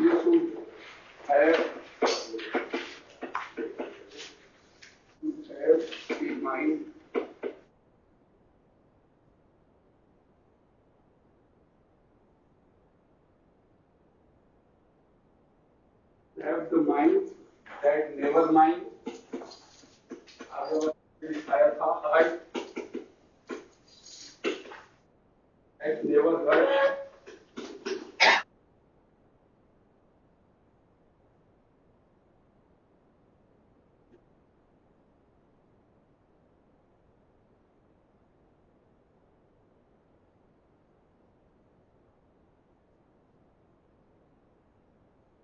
you should have in mind that never mind दिखाया था hurt that never hurt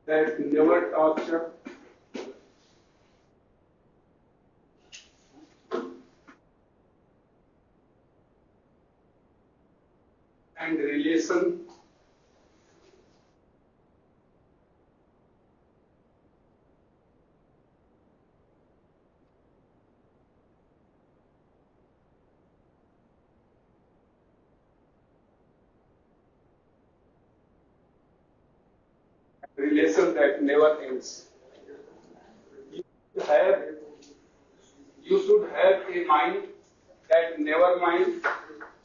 that never torture and relation that never ends. You should have a mind that never mind,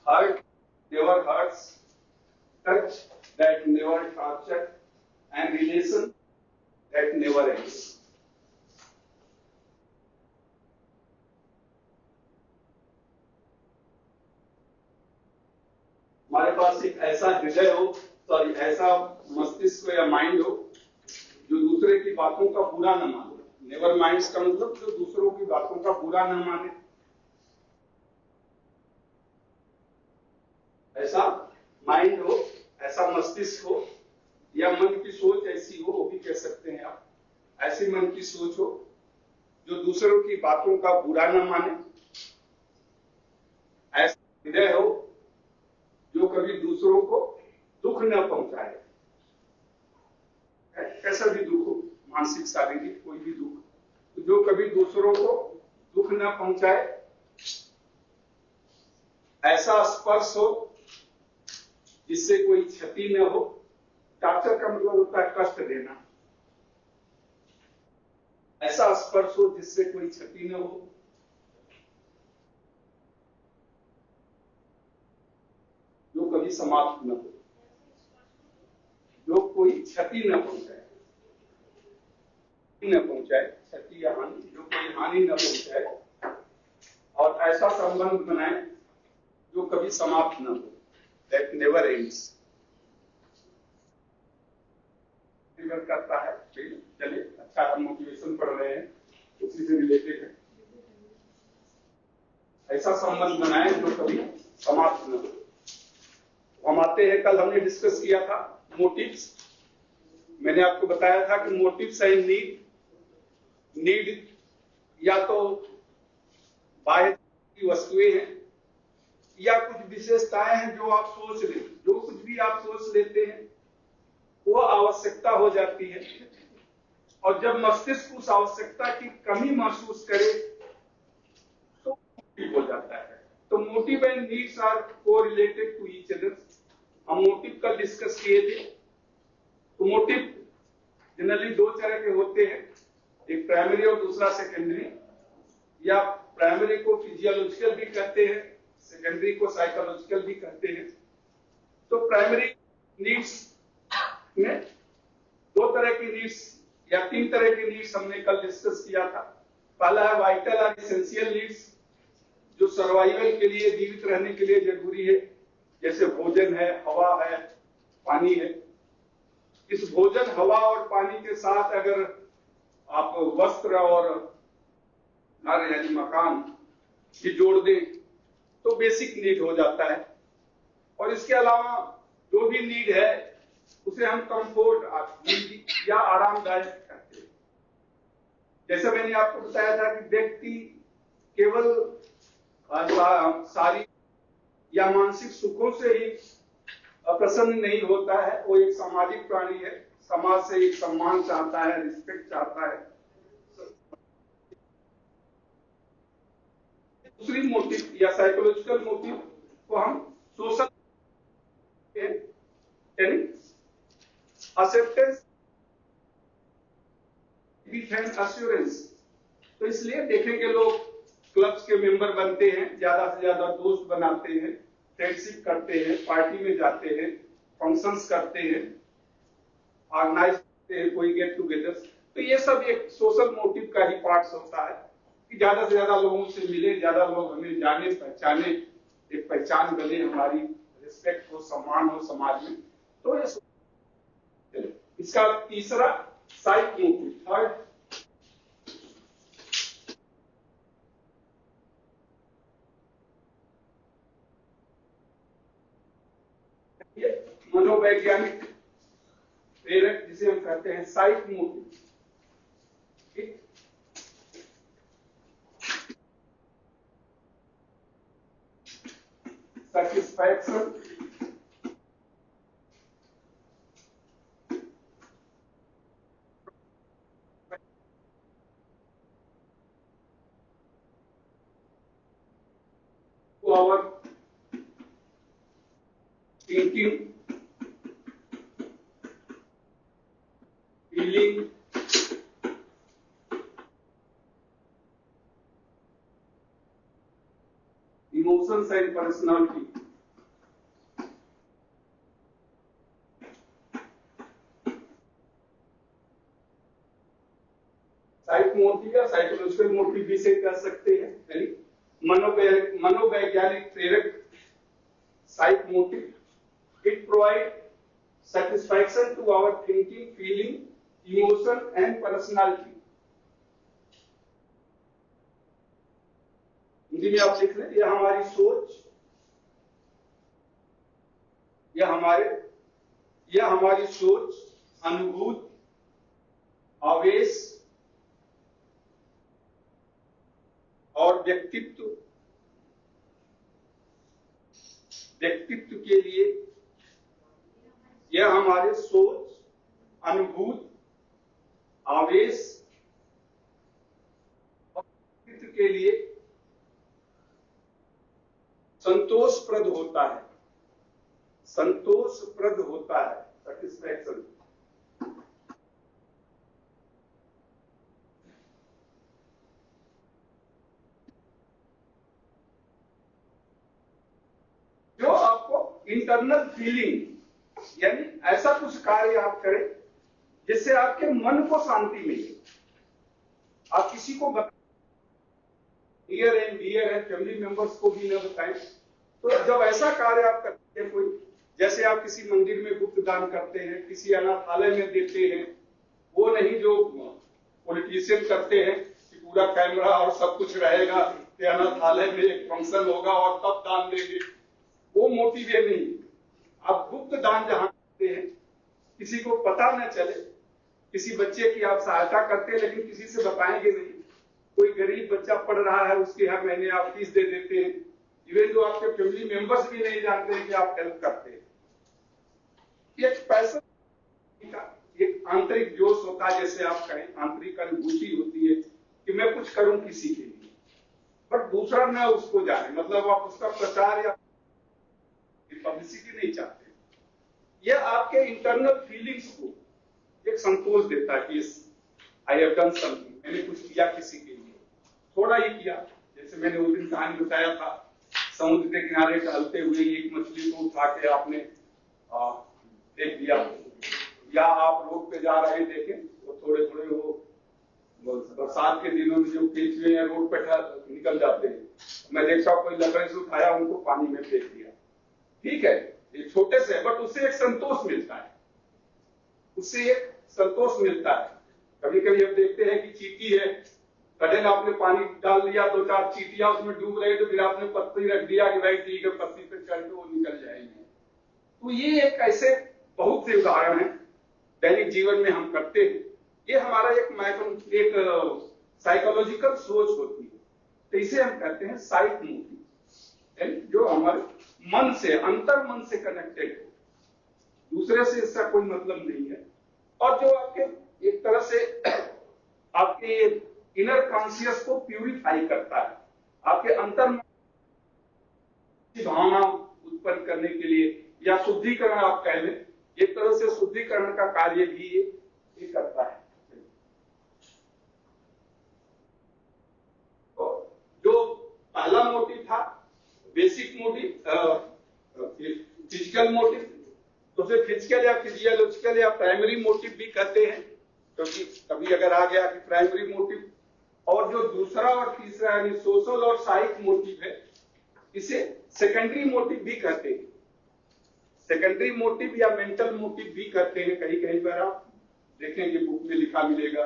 heart never hurts, touch that never torture, and relation that never ends. हमारे पास एक ऐसा हृदय हो, ऐसा मस्तिष्क या mind हो जो दूसरे की बातों का बुरा न माने। नेवर माइंड्स का मतलब जो दूसरों की बातों का बुरा न माने, ऐसा माइंड हो, ऐसा मस्तिष्क हो, या मन की सोच ऐसी हो, वो भी कह सकते हैं आप। ऐसी मन की सोच हो जो दूसरों की बातों का बुरा न माने, ऐसा हृदय हो जो कभी दूसरों को दुख न पहुंचाए। कैसा भी दुख हो, मानसिक शारीरिक कोई भी दुख, जो कभी दूसरों को दुख न पहुंचाए। ऐसा स्पर्श हो जिससे कोई क्षति न हो। टॉर्चर का मतलब होता है कष्ट देना। ऐसा स्पर्श हो जिससे कोई क्षति न हो। जो कभी समाप्त न हो, जो कोई क्षति न पहुंचाए, क्षति या हानि, जो कोई हानि न पहुंचाए, और ऐसा संबंध बनाए जो कभी समाप्त न हो, that never ends। करता है। चलिए, अच्छा हम मोटिवेशन पढ़ रहे हैं, उसी से रिलेटेड है। ऐसा संबंध बनाए जो कभी समाप्त न हो। हम आते हैं, कल हमने डिस्कस किया था मोटिव्स। मैंने आपको बताया था कि मोटिव्स एंड नीड या तो बाह्य की वस्तुएं हैं या कुछ विशेषताएं हैं जो आप सोच लेते, जो कुछ भी आप सोच लेते हैं वो आवश्यकता हो जाती है। और जब मस्तिष्क उस आवश्यकता की कमी महसूस करे तो मोटिव हो जाता है। तो motive and needs are correlated to each other. हम मोटिव कल डिस्कस किए थे। तो मोटिव जनरली दो तरह के होते हैं, एक प्राइमरी और दूसरा सेकेंडरी, या प्राइमरी को फिजियोलॉजिकल भी कहते हैं, सेकेंडरी को साइकोलॉजिकल भी कहते हैं। तो प्राइमरी नीड्स में दो तरह की नीड्स या तीन तरह की नीड्स हमने कल डिस्कस किया था। पहला है वाइटल और एसेंशियल नीड्स, जो सर्वाइवल के लिए, जीवित रहने के लिए जरूरी है, जैसे भोजन है, हवा है, पानी है। इस भोजन, हवा और पानी के साथ अगर आप वस्त्र और घर यानी मकान भी जोड़ दें तो बेसिक नीड हो जाता है। और इसके अलावा जो भी नीड है उसे हम कंफर्ट या आरामदायक कहते हैं। जैसे मैंने आपको बताया था कि व्यक्ति केवल शारीरिक या मानसिक सुखों से ही प्रसन्न नहीं होता है, वो एक सामाजिक प्राणी है। समाज से एक सम्मान चाहता है, रिस्पेक्ट चाहता है। दूसरी मोटिव या साइकोलॉजिकल मोटिव को हम सोशल एक्सेप्टेंस है अश्योरेंस। तो इसलिए देखेंगे लोग क्लब्स के मेंबर बनते हैं, ज्यादा से ज्यादा दोस्त बनाते हैं, फ्रेंडशिप करते हैं, पार्टी में जाते हैं, फंक्शंस करते हैं, ऑर्गेनाइज करते हैं कोई गेट टुगेदर। तो ये सब एक सोशल मोटिव का ही पार्ट होता है कि ज्यादा से ज्यादा लोगों से मिले, ज्यादा लोग हमें जाने पहचाने, एक पहचान बने, हमारी रिस्पेक्ट हो, सम्मान हो समाज में। तो ये इसका तीसरा साइड मोटिव, थर्ड मनोवैज्ञानिक प्रेरक, जिसे हम कहते हैं side motive. satisfaction to our thinking, feeling, emotions and personality. Psych motive या साइकोलॉजिकल मोटिव भी से कह सकते हैं। मनोवैज्ञानिक प्रेरक psych motive, it provide satisfaction to our thinking, feeling, emotion and personality. Hindi में आप लिख लें, यह हमारी सोच, यह हमारी सोच, अनुभूति, आवेश और व्यक्तित्व के लिए, यह हमारे सोच, अनुभूति, आवेश और व्यक्तित्व के लिए संतोषप्रद होता है, सेटिस्फैक्शन। जो आपको इंटरनल फीलिंग, यानी ऐसा कुछ कार्य आप करें जिससे आपके मन को शांति मिले। आप किसी को near and dear and family members को भी न बताएं। तो जब ऐसा कार्य आप करते हैं, कोई जैसे आप किसी मंदिर में गुप्त दान करते हैं, किसी अनाथालय में देते हैं, वो नहीं जो पॉलिटिशियन करते हैं कि पूरा कैमरा और सब कुछ रहेगा कि अनाथालय में एक फंक्शन होगा और तब दान देंगे, वो मोटिव है नहीं। आप गुप्त दान जहां करते हैं, किसी को पता न चले, किसी बच्चे की आप सहायता करते हैं लेकिन किसी से बताएंगे नहीं, कोई गरीब बच्चा पढ़ रहा है उसकी हर महीने आप फीस दे देते हैं, इवन जो आपके फैमिली मेंबर्स भी नहीं जानते हैं कि आप हेल्प करते हैं। एक पैसा का एक आंतरिक जोश होता है, जैसे आप कहें आंतरिक अनुभूति होती है कि मैं कुछ करूं किसी के लिए, बट दूसरा न उसको जाने, मतलब आप उसका प्रचार या पब्लिसिटी नहीं चाहते। यह आपके इंटरनल फीलिंग्स को एक संतोष देता है कि आई हैव डन समथिंग, मैंने कुछ किया किसी के लिए, थोड़ा ही किया। जैसे मैंने उस दिन कहानी बताया था, समुद्र के किनारे टहलते हुए एक मछली को उठा के आपने देख दिया, या आप रोड पे जा रहे देखें वो थोड़े थोड़े वो बरसात के दिनों में जो केंचुए या रोड पे निकल जाते हैं, मैं देखता कोई लकड़ी से उठाया उनको पानी में फेंक दिया। ठीक है, ये छोटे से, बट उससे एक संतोष मिलता है, उससे एक संतोष मिलता है। कभी कभी हम देखते हैं कि चींटी है, कड़े में आपने पानी डाल दिया, दो चार चींटियां उसमें डूब रही, तो फिर आपने पत्ती रख दिया कि भाई ठीक है पत्ती पे चढ़ के वो निकल जाएंगे। तो ये एक ऐसे बहुत से उदाहरण हैं दैनिक जीवन में हम करते हैं। ये हमारा एक साइकोलॉजिकल सोच होती है, तो इसे हम कहते हैं साइक मोटिव, जो हमारे मन से, अंतर मन से कनेक्टेड है, दूसरे से इसका कोई मतलब नहीं है, और जो आपके एक तरह से आपके इनर कॉन्शियस को प्यूरिफाई करता है, आपके अंतर भावना उत्पन्न करने के लिए, या शुद्धिकरण आप कह लें, एक तरह से शुद्धिकरण का कार्य भी ये करता है। बेसिक मोटिव, फिजिकल मोटिव, तो उसे फिजिकल या फिजियोलॉजिकल या प्राइमरी मोटिव भी कहते हैं, क्योंकि कभी अगर आ गया कि प्राइमरी मोटिव, और जो दूसरा और तीसरा यानी सोशल और साइक मोटिव है, इसे सेकेंडरी मोटिव भी कहते हैं। सेकेंडरी मोटिव या मेंटल मोटिव भी कहते हैं, कहीं कहीं पर आप देखेंगे बुक में लिखा मिलेगा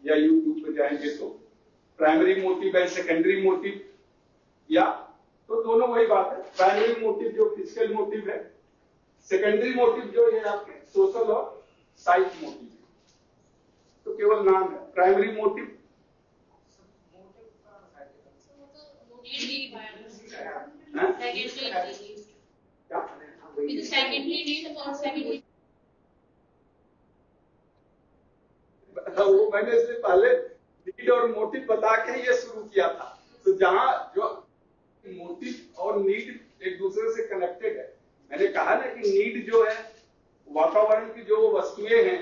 या यूट्यूब पे जाएंगे तो प्राइमरी मोटिव है, सेकेंडरी मोटिव, या तो दोनों वही बात है। प्राइमरी मोटिव जो फिजिकल मोटिव है, सेकेंडरी मोटिव जो है आपके सोशल और साइक मोटिव है। तो केवल नाम है प्राइमरी मोटिव। वो मैंने इससे पहले नीड और मोटिव बता के ये शुरू किया था। तो जहां जो मोटिव और नीड एक दूसरे से कनेक्टेड है, मैंने कहा ना कि नीड जो है वातावरण की जो वस्तुएं हैं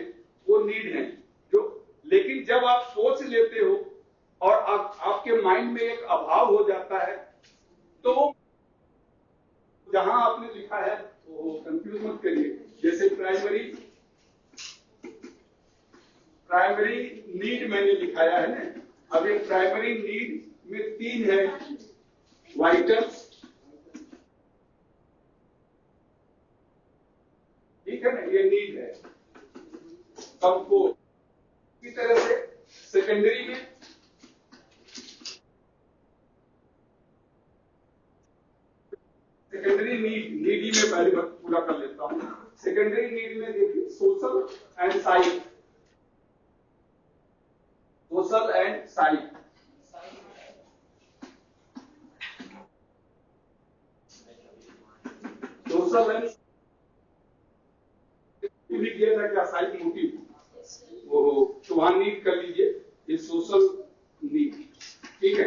वो नीड है जो, लेकिन जब आप सोच लेते हो और आपके माइंड में एक अभाव हो जाता है, तो जहां आपने लिखा है वो कंफ्यूज मत करिए। जैसे प्राइमरी नीड मैंने लिखाया है ना, अब ये प्राइमरी नीड में 3 है, वाइटल, ठीक है ना, ये नीड है, कंफर्ट। इसी तरह से सेकेंडरी में सेकेंडरी नीड ही में पहले पूरा कर लेता हूं। सेकेंडरी नीड में देखिए social and psych, social and psych, social and लिख लिया था क्या, साइक मोटिव, वो तो वहां नीड कर लीजिए, ये सोशल नीड, ठीक है।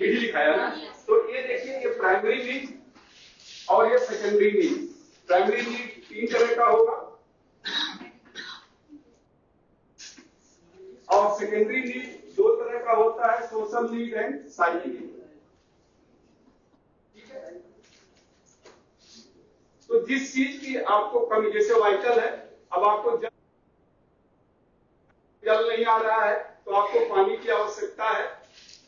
नीड लिखाया ना, तो ये देखिए ये प्राइमरी नीड और ये सेकेंडरी नीड। प्राइमरी नीड 3 तरह का होगा और सेकेंडरी नीड 2 तरह का होता है, social need and psych need, ठीक है। तो जिस चीज की आपको कमी, जैसे वाइटल है, अब आपको जल नहीं आ रहा है तो आपको पानी की आवश्यकता है,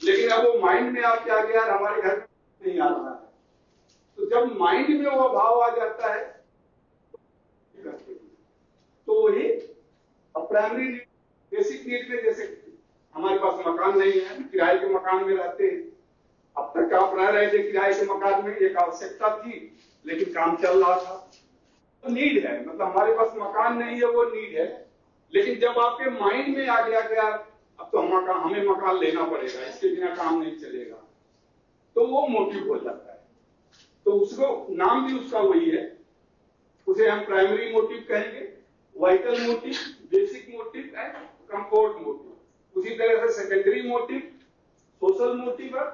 लेकिन अब वो माइंड में आपके आ गया हमारे घर में नहीं आ रहा है, तो जब माइंड में वो अभाव आ जाता है तो वही प्राइमरी नीड। बेसिक नीड में जैसे हमारे पास मकान नहीं है, किराए के मकान में रहते हैं, अब तक आप रह रहे थे किराए के मकान में, एक आवश्यकता थी लेकिन काम चल रहा था, तो नीड है, मतलब हमारे पास मकान नहीं है वो नीड है। लेकिन जब आपके माइंड में आ गया कि यार अब तो हमें मकान लेना पड़ेगा, इसके बिना काम नहीं चलेगा, तो वो मोटिव हो जाता है। तो उसको नाम भी उसका वही है, उसे हम प्राइमरी मोटिव कहेंगे, vital motive, basic motive and comfort motive. उसी तरह से सेकेंडरी मोटिव, सोशल मोटिव और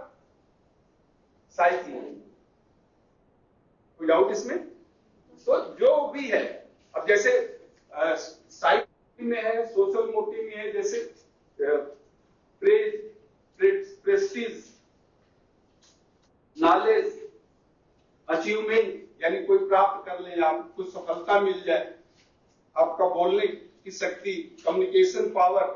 साइक मोटिव। कोई डाउट इसमें? तो जो भी है, अब जैसे साइक में है, सोशल मोटिव में है, जैसे प्रेस्टीज, नॉलेज, अचीवमेंट, यानी कोई प्राप्त कर ले, आप कुछ सफलता मिल जाए, आपका बोलने की शक्ति, कम्युनिकेशन पावर,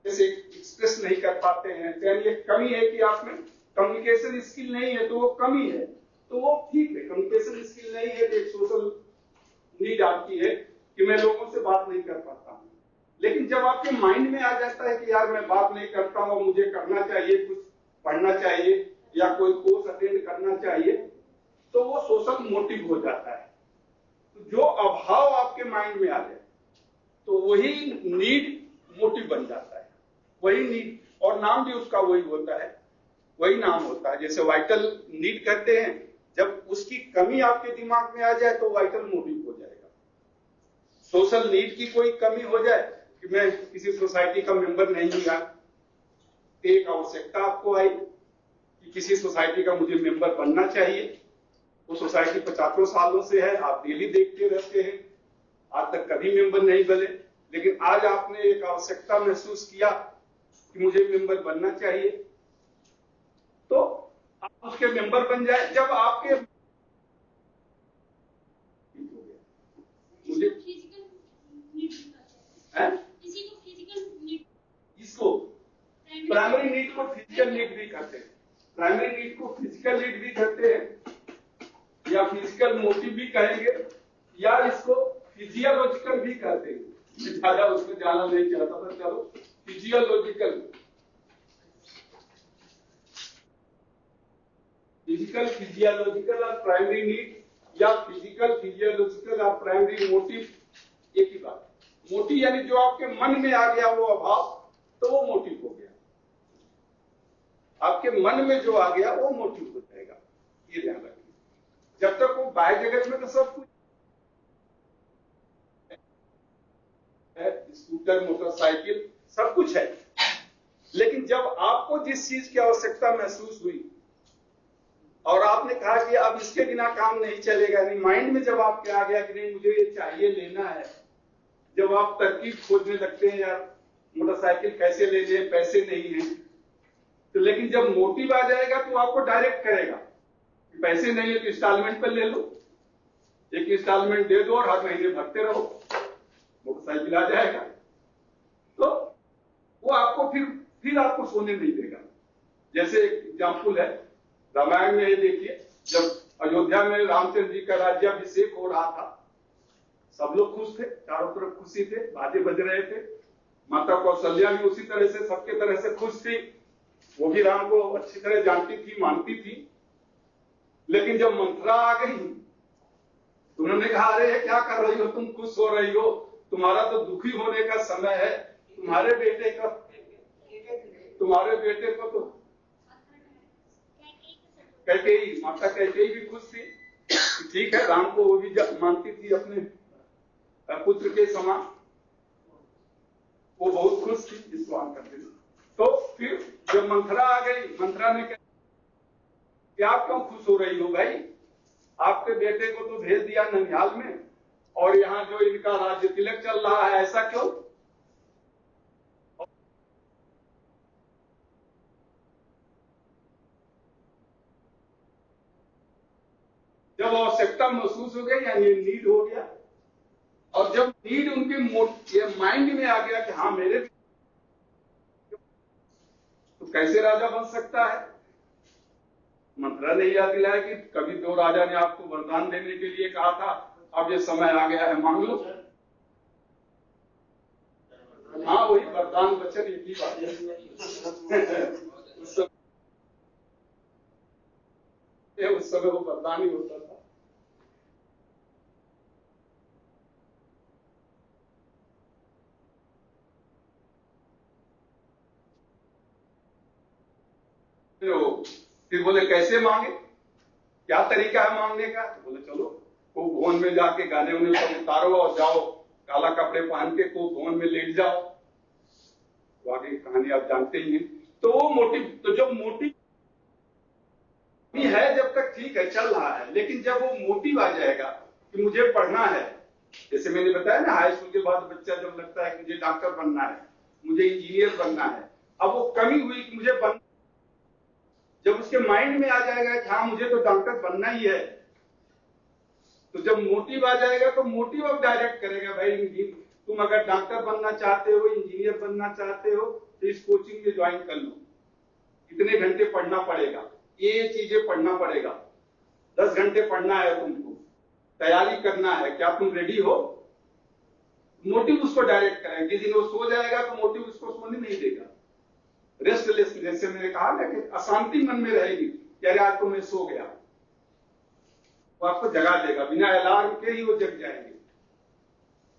जैसे एक्सप्रेस नहीं कर पाते हैं, यानी एक कमी है कि आप में कम्युनिकेशन स्किल नहीं है, तो वो कमी है, तो वो ठीक है। कम्युनिकेशन स्किल नहीं है तो एक सोशल नीड आपकी है कि मैं लोगों से बात नहीं कर पाता हूं, लेकिन जब आपके माइंड में आ जाता है कि यार मैं बात नहीं करता हूं, मुझे करना चाहिए, कुछ पढ़ना चाहिए या कोई कोर्स अटेंड करना चाहिए, तो वो सोशल मोटिव हो जाता है। तो जो अभाव आपके माइंड में आ जाए तो वही नीड मोटिव बन जाता है, वही नीड, और नाम भी उसका वही होता है, वही नाम होता है। जैसे वाइटल नीड कहते हैं, जब उसकी कमी आपके दिमाग में आ जाए तो वाइटल मोटिव हो जाएगा। सोशल नीड की कोई कमी हो जाए कि मैं किसी सोसाइटी का मेंबर नहीं हुआ, एक आवश्यकता आपको आई कि किसी सोसाइटी का मुझे मेंबर बनना चाहिए, वो सोसाइटी 50 सालों से है, आप डेली देखते रहते हैं, आज तक कभी मेंबर नहीं बने, लेकिन आज आपने एक आवश्यकता महसूस किया कि कि मुझे मेंबर बनना चाहिए, तो आप उसके मेंबर बन जाए। जब आपके मुझे इसको प्राइमरी नीड को फिजिकल नीड भी कहते हैं, प्राइमरी नीड को फिजिकल नीड भी कहते हैं, या फिजिकल मोटिव भी कहेंगे, या इसको फिजियोलॉजिकल भी कहते हैं। मैं ज्यादा उसमें जाना नहीं चाहता था, चलो फिजियोलॉजिकल, फिजिकल फिजियोलॉजिकल और प्राइमरी नीड, या फिजिकल फिजियोलॉजिकल और प्राइमरी मोटिव एक ही बात। मोटिव यानी जो आपके मन में आ गया वो अभाव, तो वो मोटिव हो गया। आपके मन में जो आ गया वो मोटिव हो जाएगा, ये ध्यान रखिए। जब तक वो बाह्य जगत में तो सब कुछ है, स्कूटर मोटरसाइकिल सब कुछ है, लेकिन जब आपको जिस चीज की आवश्यकता महसूस हुई और आपने कहा कि अब इसके बिना काम नहीं चलेगा, नहीं माइंड में जब आपके आ गया कि नहीं मुझे ये चाहिए, लेना है, जब आप तरकीब खोजने लगते हैं यार मोटरसाइकिल कैसे ले लें, पैसे नहीं है, तो लेकिन जब मोटिव आ जाएगा तो आपको डायरेक्ट करेगा कि पैसे नहीं है तो इंस्टॉलमेंट पर ले लो, एक इंस्टॉलमेंट दे दो और हर महीने भरते रहो, मोटरसाइकिल आ जाएगा। तो वो आपको फिर आपको सोने नहीं देगा। जैसे एक एग्जाम्पल है रामायण में, ये देखिए जब अयोध्या में रामचंद्र जी का राज्याभिषेक हो रहा था, सब लोग खुश थे, चारों तरफ खुशी थे, बाजे बज रहे थे, माता कौशल्या भी उसी तरह से सबके तरह से खुश थी, वो भी राम को अच्छी तरह जानती थी, मानती थी। लेकिन जब मंथरा आ गई तो उन्होंने कहा अरे क्या कर रही हो तुम, खुश हो रही हो, तुम्हारा तो दुखी होने का समय है, तुम्हारे बेटे को तो कैकेयी, माता कैकेयी भी खुश थी, ठीक है, राम को वो भी मानती थी अपने पुत्र के समान, वो बहुत खुश थी इस बात करते थे। तो फिर जब मंथरा आ गई, मंथरा ने कहा कि आप क्यों खुश हो रही हो भाई, आपके बेटे को तो भेज दिया ननिहाल में और यहाँ जो इनका राज्य तिलक चल रहा है, ऐसा क्यों? जब आवश्यकता महसूस हो गई यानी नीड हो गया, और जब नीड उनके माइंड में आ गया कि हाँ मेरे, तो कैसे राजा बन सकता है? मंत्रा ने याद दिलाया कि कभी दो राजा ने आपको वरदान देने के लिए कहा था, अब ये समय आ गया है मांग लो। हाँ वही वरदान वचन एक ही बात है। उस समय वो वरदान ही होता था। फिर बोले कैसे मांगे, क्या तरीका है मांगने का? तो बोले चलो को भवन में जाके गाने उन्हें सब उतारो और जाओ, काला कपड़े पहन के को भवन में लेट जाओ। तो आगे की कहानी आप जानते ही हैं। तो वो मोटिव, तो जब मोटिव है जब तक ठीक है चल रहा है, लेकिन जब वो मोटिव आ जाएगा कि मुझे पढ़ना है, जैसे मैंने बताया ना हाई स्कूल के बाद बच्चा जब लगता है कि मुझे डॉक्टर बनना है, मुझे इंजीनियर बनना है, अब वो कमी हुई कि मुझे जब उसके माइंड में आ जाएगा कि हाँ मुझे तो डॉक्टर बनना ही है, तो जब मोटिव आ जाएगा तो मोटिव अब डायरेक्ट करेगा भाई तुम अगर डॉक्टर बनना चाहते हो, इंजीनियर बनना चाहते हो, तो इस कोचिंग में ज्वाइन कर लो, इतने घंटे पढ़ना पड़ेगा, ये चीजें पढ़ना पड़ेगा, 10 घंटे पढ़ना है तुमको, तैयारी करना है, क्या तुम रेडी हो? मोटिव उसको डायरेक्ट करेगा। जिस दिन वो सो जाएगा तो मोटिव उसको सोने नहीं देगा। रेस्टलेस, जैसे मैंने कहा ना कि अशांति मन में रहेगी कि अरे आज तो मैं सो गया, वो आपको जगा देगा, बिना अलार्म के ही वो जग जाएंगे।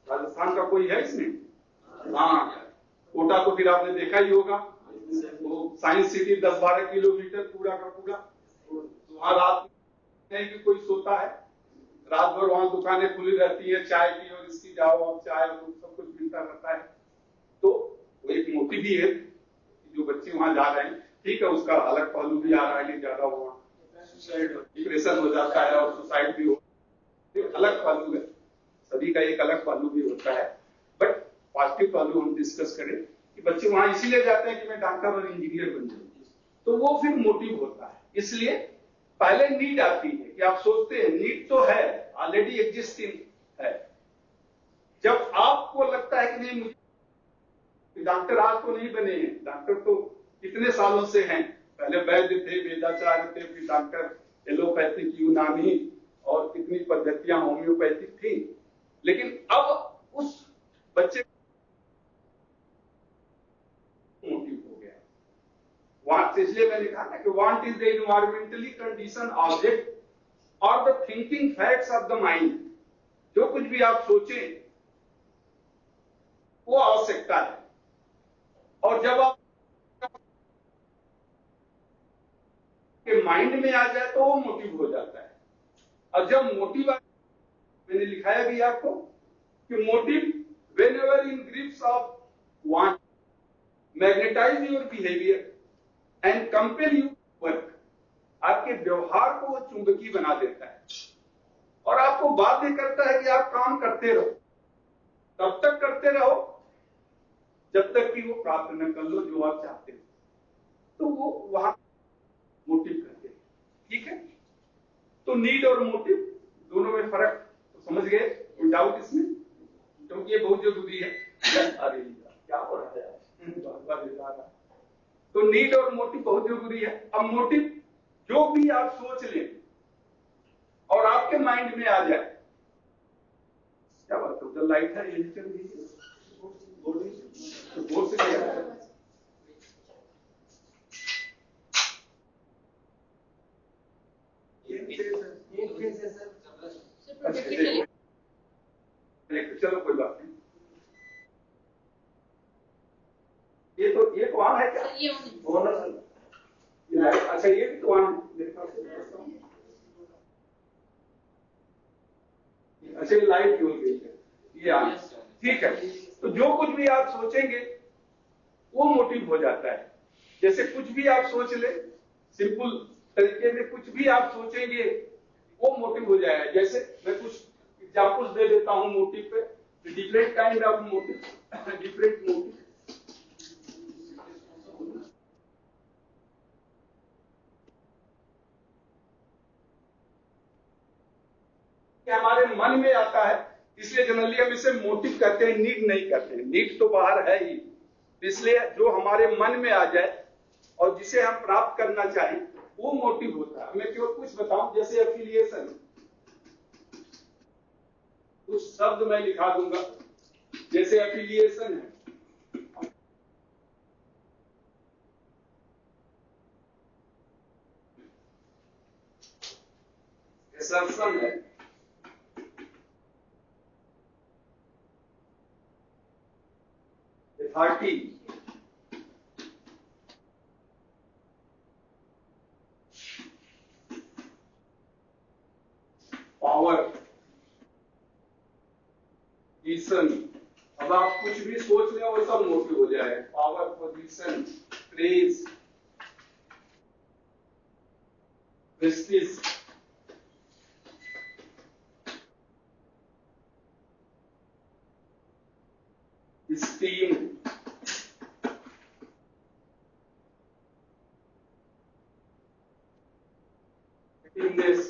राजस्थान का कोई है इसमें? हाँ, कोटा को फिर आपने देखा ही होगा, वो साइंस सिटी 10-12 किलोमीटर पूरा का पूरा, वहां रात नहीं कि कोई सोता है, रात भर वहां दुकानें खुली रहती है चाय की, और इसकी जाओ आप चाय और सब कुछ मिलता रहता है। तो वो एक मोटिव भी है जो बच्चे वहां जा रहे हैं, ठीक है, उसका अलग पहलू भी आ रहा है कि ज्यादा वहां डिप्रेशन हो जाता है और सुसाइड भी हो, अलग पहलू है, सभी का एक अलग पहलू भी होता है। बट पॉजिटिव पहलू हम डिस्कस करें कि बच्चे वहां इसीलिए जाते हैं कि मैं डॉक्टर और इंजीनियर बन जाऊं, तो वो फिर मोटिव होता है। इसलिए पहले नीड आती है कि आप सोचते हैं नीड तो है, ऑलरेडी एग्जिस्टिंग है। जब आपको लगता है कि नहीं मुझे डॉक्टर आज तो नहीं बने हैं, डॉक्टर तो कितने सालों से हैं, पहले वैद्य थे, वेदाचार्य थे, फिर डॉक्टर, एलोपैथिक, यूनानी और कितनी पद्धतियां होम्योपैथिक थी, लेकिन अब उस बच्चे मोटिव हो गया। वांट, इसलिए मैंने कहा ना कि want is the environmentally condition object और the thinking facts of the mind. जो कुछ भी आप सोचें वो आवश्यकता है, और जब आप के माइंड में आ जाए तो वो मोटिव हो जाता है। और जब मोटिव, मैंने लिखाया भी आपको कि motive whenever in grips of want magnetize your behavior and compel you to work, आपके व्यवहार को वो चुंबकीय बना देता है और आपको बाध्य करता है कि आप काम करते रहो। तब तक करते रहो जब तक कि वो प्राप्त न कर लो जो आप चाहते हो, तो वो वहां मोटिव करते हैं। ठीक है, तो नीड और मोटिव दोनों में फर्क तो समझ गए, कोई डाउट इसमें? क्योंकि ये बहुत जरूरी है। अरे क्या हो रहा है, तो नीड और मोटिव बहुत जरूरी है। अब मोटिव जो भी आप सोच लें और आपके माइंड में आ जाए, क्या बात है, उधर लाइट है, ये चल रही है, तो बोर्ड से क्या है? चलो कोई बात नहीं, ये तो ऑन है क्या? अच्छा ये भी तो ऑन है, अच्छा ये लाइट क्यों गई है, ये ऑन। ठीक है, तो जो कुछ भी आप सोचेंगे वो मोटिव हो जाता है। जैसे कुछ भी आप सोच ले, सिंपल तरीके में कुछ भी आप सोचेंगे वो मोटिव हो जाएगा। जैसे मैं कुछ एग्जाम्पल्स दे देता हूं मोटिव पे, different kind of motive, different motive. हमारे मन में आता है, इसलिए जनरली हम इसे मोटिव कहते हैं, नीड नहीं कहते हैं। नीड तो बाहर है ही, इसलिए जो हमारे मन में आ जाए और जिसे हम प्राप्त करना चाहें वो मोटिव होता है। मैं केवल कुछ बताऊं, जैसे एफिलिएशन, कुछ शब्द मैं लिखा दूंगा, जैसे एफिलिएशन है, एसर्शन है, अथॉरिटी, पावर, पोजीशन। अब आप कुछ भी सोच रहे हो वो सब मोटिव हो जाए। Power, position, craze, Prestige, steam, activeness,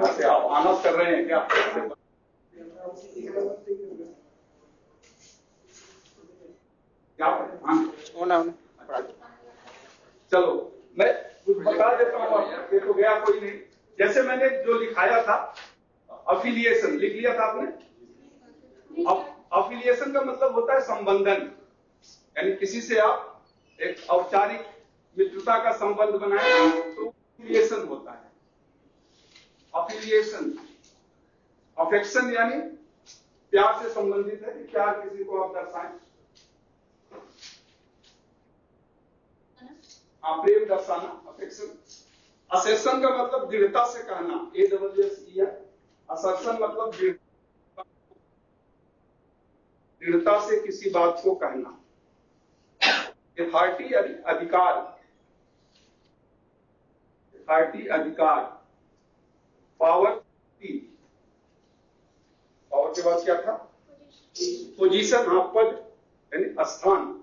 से आप आनंद कर रहे हैं क्या? क्या चलो मैं कुछ बता देता हूँ, ये तो गया कोई नहीं। जैसे मैंने जो लिखाया था, अफिलिएशन लिख लिया था आपने। अफिलिएशन का मतलब होता है संबंधन, यानी किसी से आप एक औपचारिक मित्रता का संबंध बनाए तो अफिलिएशन होता है। अफिलिएशन, अफेक्शन यानी प्यार से संबंधित है, कि प्यार किसी को आप दर्शाएं, प्रेम दर्शाना, अफेक्शन। असेशन का मतलब दृढ़ता से कहना, AWS। असर्शन मतलब दृढ़ता से किसी बात को कहना। अथॉरिटी यानी अधिकार, अथॉरिटी अधिकार। पावर 3, पावर के बाद क्या था? पोजीशन। हाँ, पद यानी स्थान,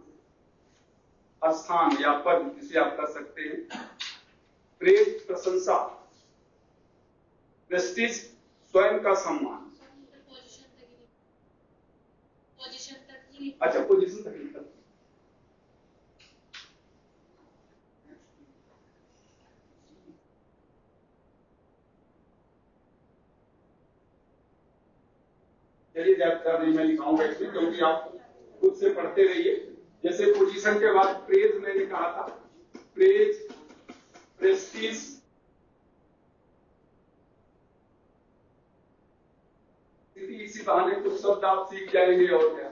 स्थान या पद जिसे आप कर सकते हैं। प्रेज प्रशंसा, प्रेस्टीज स्वयं का सम्मान। अच्छा, पोजीशन तक नहीं था। चलिए ज्यादा नहीं मैं लिखाऊंगा इसमें, क्योंकि आप खुद से पढ़ते रहिए। जैसे पोजीशन के बाद प्रेज मैंने कहा था, प्रेज, प्रेस्टीज, इसी बहाने कुछ शब्द आप सीख जाएंगे। और क्या,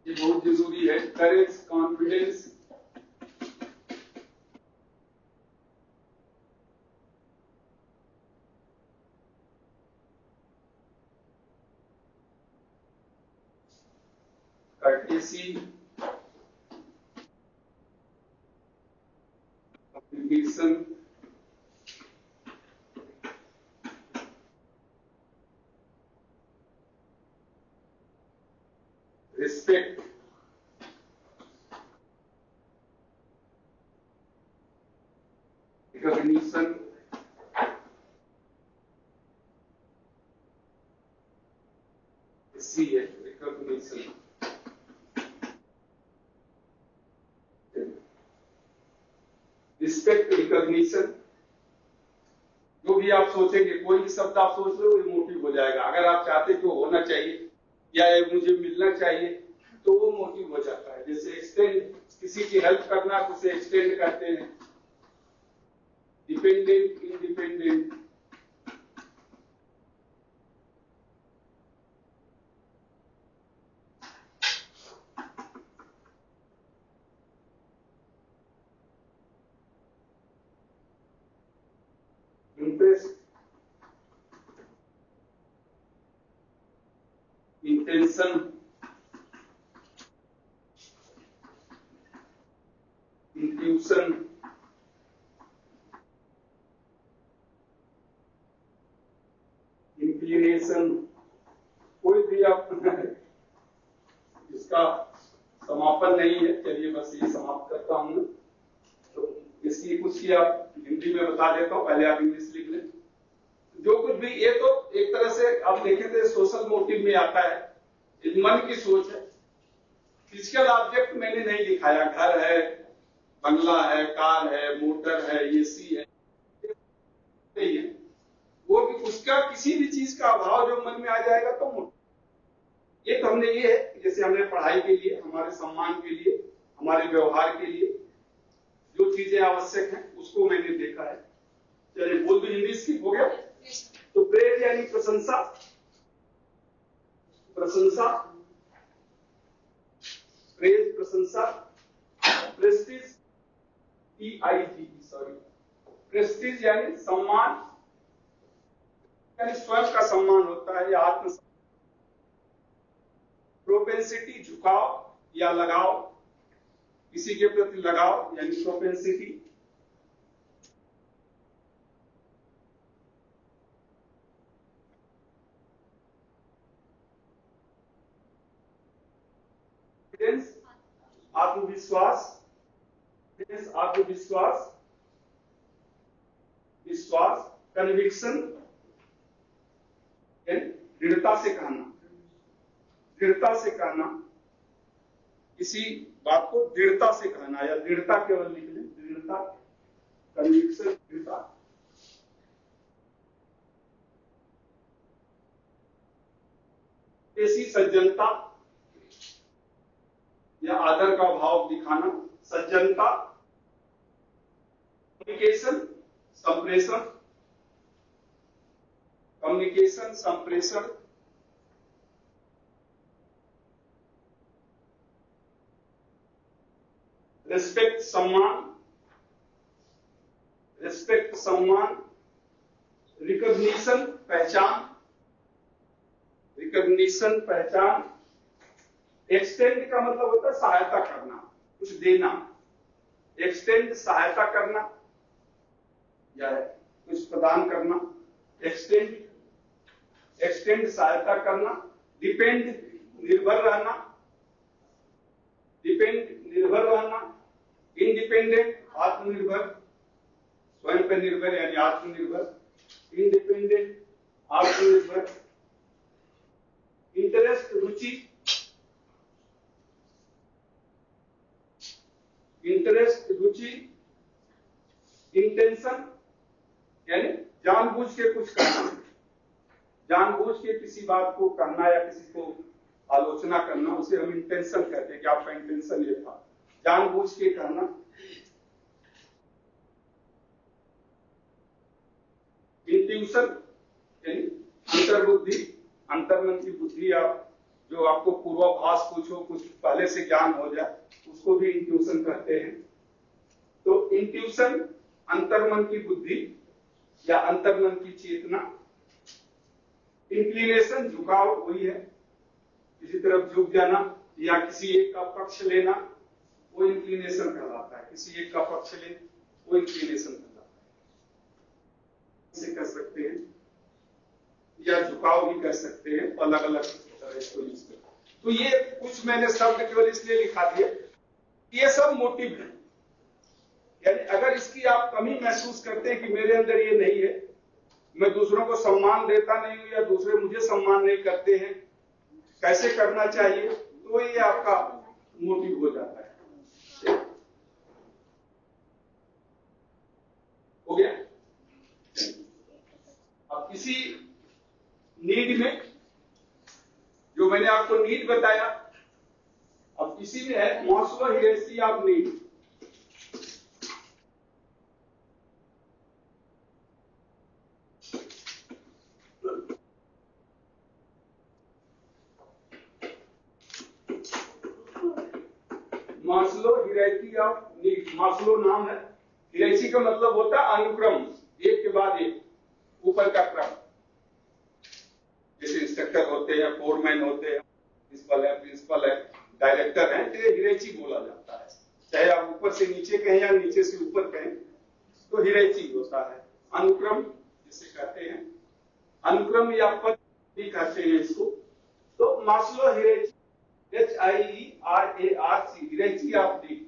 ये बहुत जरूरी है। Courage, confidence, courtesy, communication, respect, recognition, सी है रिकॉग्निशन। रिस्पेक्ट, रिकॉग्निशन, जो भी आप सोचेंगे, कोई भी शब्द आप सोच रहे हो वो मोटिव हो जाएगा। अगर आप चाहते तो होना चाहिए या मुझे मिलना चाहिए, तो वो मोटिव हो जाता है। जैसे एक्सटेंड, किसी की हेल्प करना तो उसे एक्सटेंड करते हैं। Dependent, independent, interest, intention, intuition, inclination, कोई भी आप इसका समापन नहीं है। चलिए बस ये समाप्त करता हूं। तो इसकी कुछ ही आप हिंदी में बता देता हूं, पहले आप इंग्लिश लिख लें। जो कुछ भी, ये तो एक तरह से आप देखें तो सोशल मोटिव में आता है, मन की सोच है। फिजिकल ऑब्जेक्ट मैंने नहीं दिखाया, घर है, बंगला है, कार है, मोटर है, एसी है, नहीं है वो भी। उसका किसी भी चीज का अभाव जो मन में आ जाएगा तो ये तो हमने, ये है जैसे हमने पढ़ाई के लिए, हमारे सम्मान के लिए, हमारे व्यवहार के लिए जो चीजें आवश्यक हैं उसको मैंने देखा है। चलिए बोल भी हिंदी स्किप हो गया। तो प्रेज यानी प्रशंसा, प्रशंसा, प्रेज प्रशंसा। प्रेस्टीज, PIG, सॉरी, प्रेस्टीज यानी सम्मान, यानी स्वयं का सम्मान होता है या आत्म। प्रोपेंसिटी, झुकाव या लगाव, किसी के प्रति लगाव यानी प्रोपेंसिटी। आत्मविश्वास, आत्मविश्वास, विश्वास। कन्विक्शन, दृढ़ता से कहना, दृढ़ता से कहना, किसी बात को दृढ़ता से कहना या दृढ़ता केवल लिख लें, दृढ़ता, कन्विक्शन, दृढ़ता। ऐसी सज्जनता या आदर का भाव दिखाना, सज्जनता। कम्युनिकेशन, संप्रेषण, कम्युनिकेशन, संप्रेषण। रिस्पेक्ट, सम्मान, रिस्पेक्ट, सम्मान। रिकॉग्निशन, पहचान, रिकॉग्निशन, पहचान। एक्सटेंड का मतलब होता है सहायता करना, कुछ देना, एक्सटेंड सहायता करना या कुछ प्रदान करना, एक्सटेंड सहायता करना, डिपेंड निर्भर रहना, इंडिपेंडेंट आत्मनिर्भर, स्वयं पर निर्भर यानी आत्मनिर्भर, इंडिपेंडेंट आत्मनिर्भर, इंटरेस्ट रुचि, इंटेंशन यानी जानबूझ के कुछ करना, जानबूझ के किसी बात को करना या किसी को आलोचना करना, उसे हम इंटेंशन कहते हैं कि आपका इंटेंशन ये था, जानबूझ के करना। इंट्यूशन यानी अंतर्बुद्धि, अंतर्मन की बुद्धि, आप जो आपको पूर्वाभास कुछ हो, कुछ पहले से ज्ञान हो जाए, उसको भी इंट्यूशन कहते हैं। तो इंट्यूशन अंतर्मन की बुद्धि या अंतर्मन की चेतना। इंक्लिनेशन झुकाव वही है, किसी तरफ झुक जाना या किसी एक का पक्ष लेना, वो इंक्लिनेशन कहलाता है। किसी एक का पक्ष ले, वो इंक्लिनेशन कहलाता है। इसे कह सकते हैं या झुकाव भी कह सकते हैं, अलग अलग इसको यूज करते हैं। तो ये कुछ मैंने शब्द केवल इसलिए लिखा दिए, ये सब मोटिव है। यानी अगर इसकी आप कमी महसूस करते हैं कि मेरे अंदर ये नहीं है, मैं दूसरों को सम्मान देता नहीं हूं या दूसरे मुझे सम्मान नहीं करते हैं, कैसे करना चाहिए, तो ये आपका मोटिव हो जाता है। हो गया। अब किसी नीड में, जो मैंने आपको नीड बताया, अब किसी में है Maslow hierarchy of need. Maslow hierarchy of need, Maslow नाम है, हियरार्की का मतलब होता है अनुक्रम, एक के बाद एक, ऊपर का क्रम। जैसे इंस्ट्रक्टर होते हैं, फोरमैन होते हैं, प्रिंसिपल है, डायरेक्टर है, तो हियरार्की बोला जाता है। चाहे आप ऊपर से नीचे कहें या नीचे से ऊपर कहें, तो हियरार्की होता है। अनुक्रम जिसे कहते हैं, अनुक्रम या पद भी कहते हैं इसको। तो Maslow hierarchy, HIERARChy, hierarchy of need.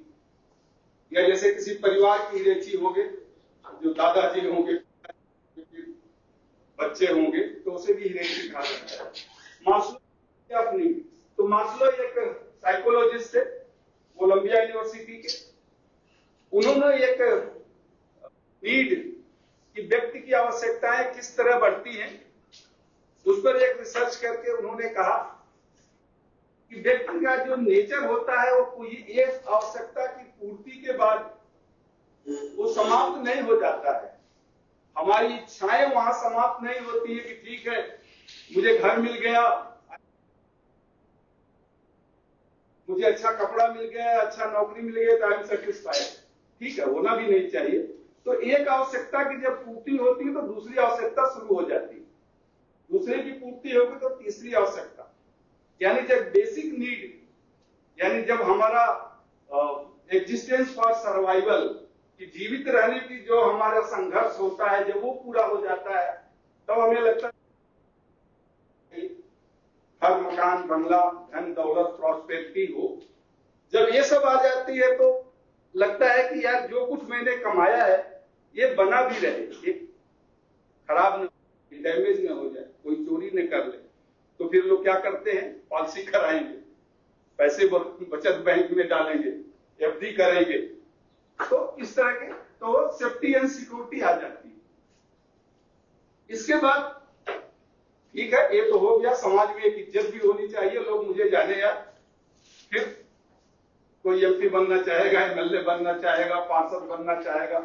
या जैसे किसी परिवार की हियरार्की होगे, जो दादाजी होंगे, बच्चे होंगे, तो उसे भी हियरार्की कहा जाता है। मास्लो ऑफ नीड, तो मास्लो एक साइकोलॉजिस्ट है कोलंबिया यूनिवर्सिटी के। उन्होंने एक नीड कि व्यक्ति की आवश्यकताएं किस तरह बढ़ती हैं, उस पर एक रिसर्च करके उन्होंने कहा कि व्यक्ति का जो नेचर होता है, वो कोई एक आवश्यकता की पूर्ति के बाद वो समाप्त नहीं हो जाता है। हमारी इच्छाएं वहां समाप्त नहीं होती है कि ठीक है मुझे घर मिल गया, मुझे अच्छा कपड़ा मिल गया, अच्छा नौकरी मिल गई, तो आई एम सेटिस्फाइड। ठीक है, होना भी नहीं चाहिए। तो एक आवश्यकता की जब पूर्ति होती है तो दूसरी आवश्यकता शुरू हो जाती है, दूसरे की पूर्ति होगी तो तीसरी आवश्यकता। यानी जब बेसिक नीड, यानी जब हमारा एग्जिस्टेंस फॉर सर्वाइवल, कि जीवित रहने की जो हमारा संघर्ष होता है, जब वो पूरा हो जाता है, तब तो हमें लगता है घर, मकान, बंगला, धन दौलत, प्रॉस्पेरिटी हो। जब ये सब आ जाती है तो लगता है कि यार जो कुछ मैंने कमाया है ये बना भी रहे, ये खराब न, डैमेज न हो जाए, कोई चोरी न कर ले। तो फिर लोग क्या करते हैं, पॉलिसी कराएंगे, पैसे बचत बैंक में डालेंगे, FD करेंगे। तो इस तरह के तो सेफ्टी एंड सिक्योरिटी आ जाती है। इसके बाद ठीक है, ये तो हो गया, समाज में एक इज्जत भी होनी चाहिए, लोग मुझे जाने। यार फिर कोई MP बनना चाहेगा, MLA बनना चाहेगा, पार्षद बनना चाहेगा,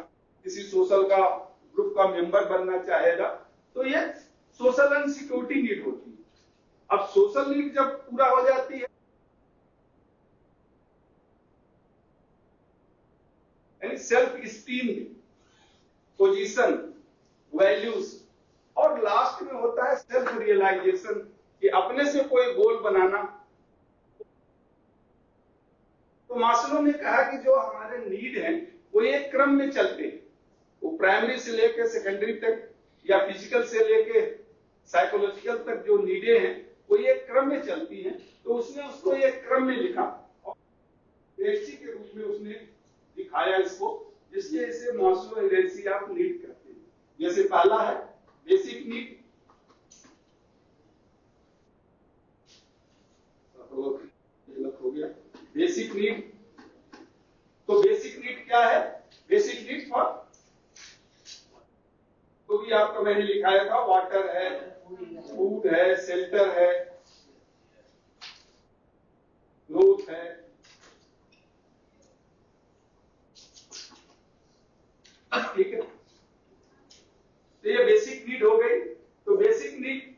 किसी सोशल का ग्रुप का मेंबर बनना चाहेगा, तो ये सोशल एंड सिक्योरिटी नीड होती है। अब सोशल नीड जब पूरा हो जाती है, यानी सेल्फ स्टीम, पोजीशन, वैल्यूज, और लास्ट में होता है सेल्फ रियलाइजेशन, कि अपने से कोई गोल बनाना। तो मास्लो ने कहा कि जो हमारे नीड हैं वो एक क्रम में चलते हैं। वो प्राइमरी से लेकर सेकेंडरी तक या फिजिकल से लेके साइकोलॉजिकल तक जो नीडें हैं वो एक क्रम में चलती हैं। तो उसने उसको एक क्रम में लिखा और हियरार्ची के रूप में उसने दिखाया इसको, जिसके इसे मास्लो हियरार्ची ऑफ नीड कहते हैं। जैसे पहला है बेसिक नीड, हो गया बेसिक नीड। तो बेसिक नीड क्या है? बेसिक नीड फॉर, तो भी आपका मैंने लिखाया था, वाटर है, फूड है, शेल्टर है, ग्रोथ है, ठीक है। तो ये बेसिक नीड हो गई। तो बेसिक नीड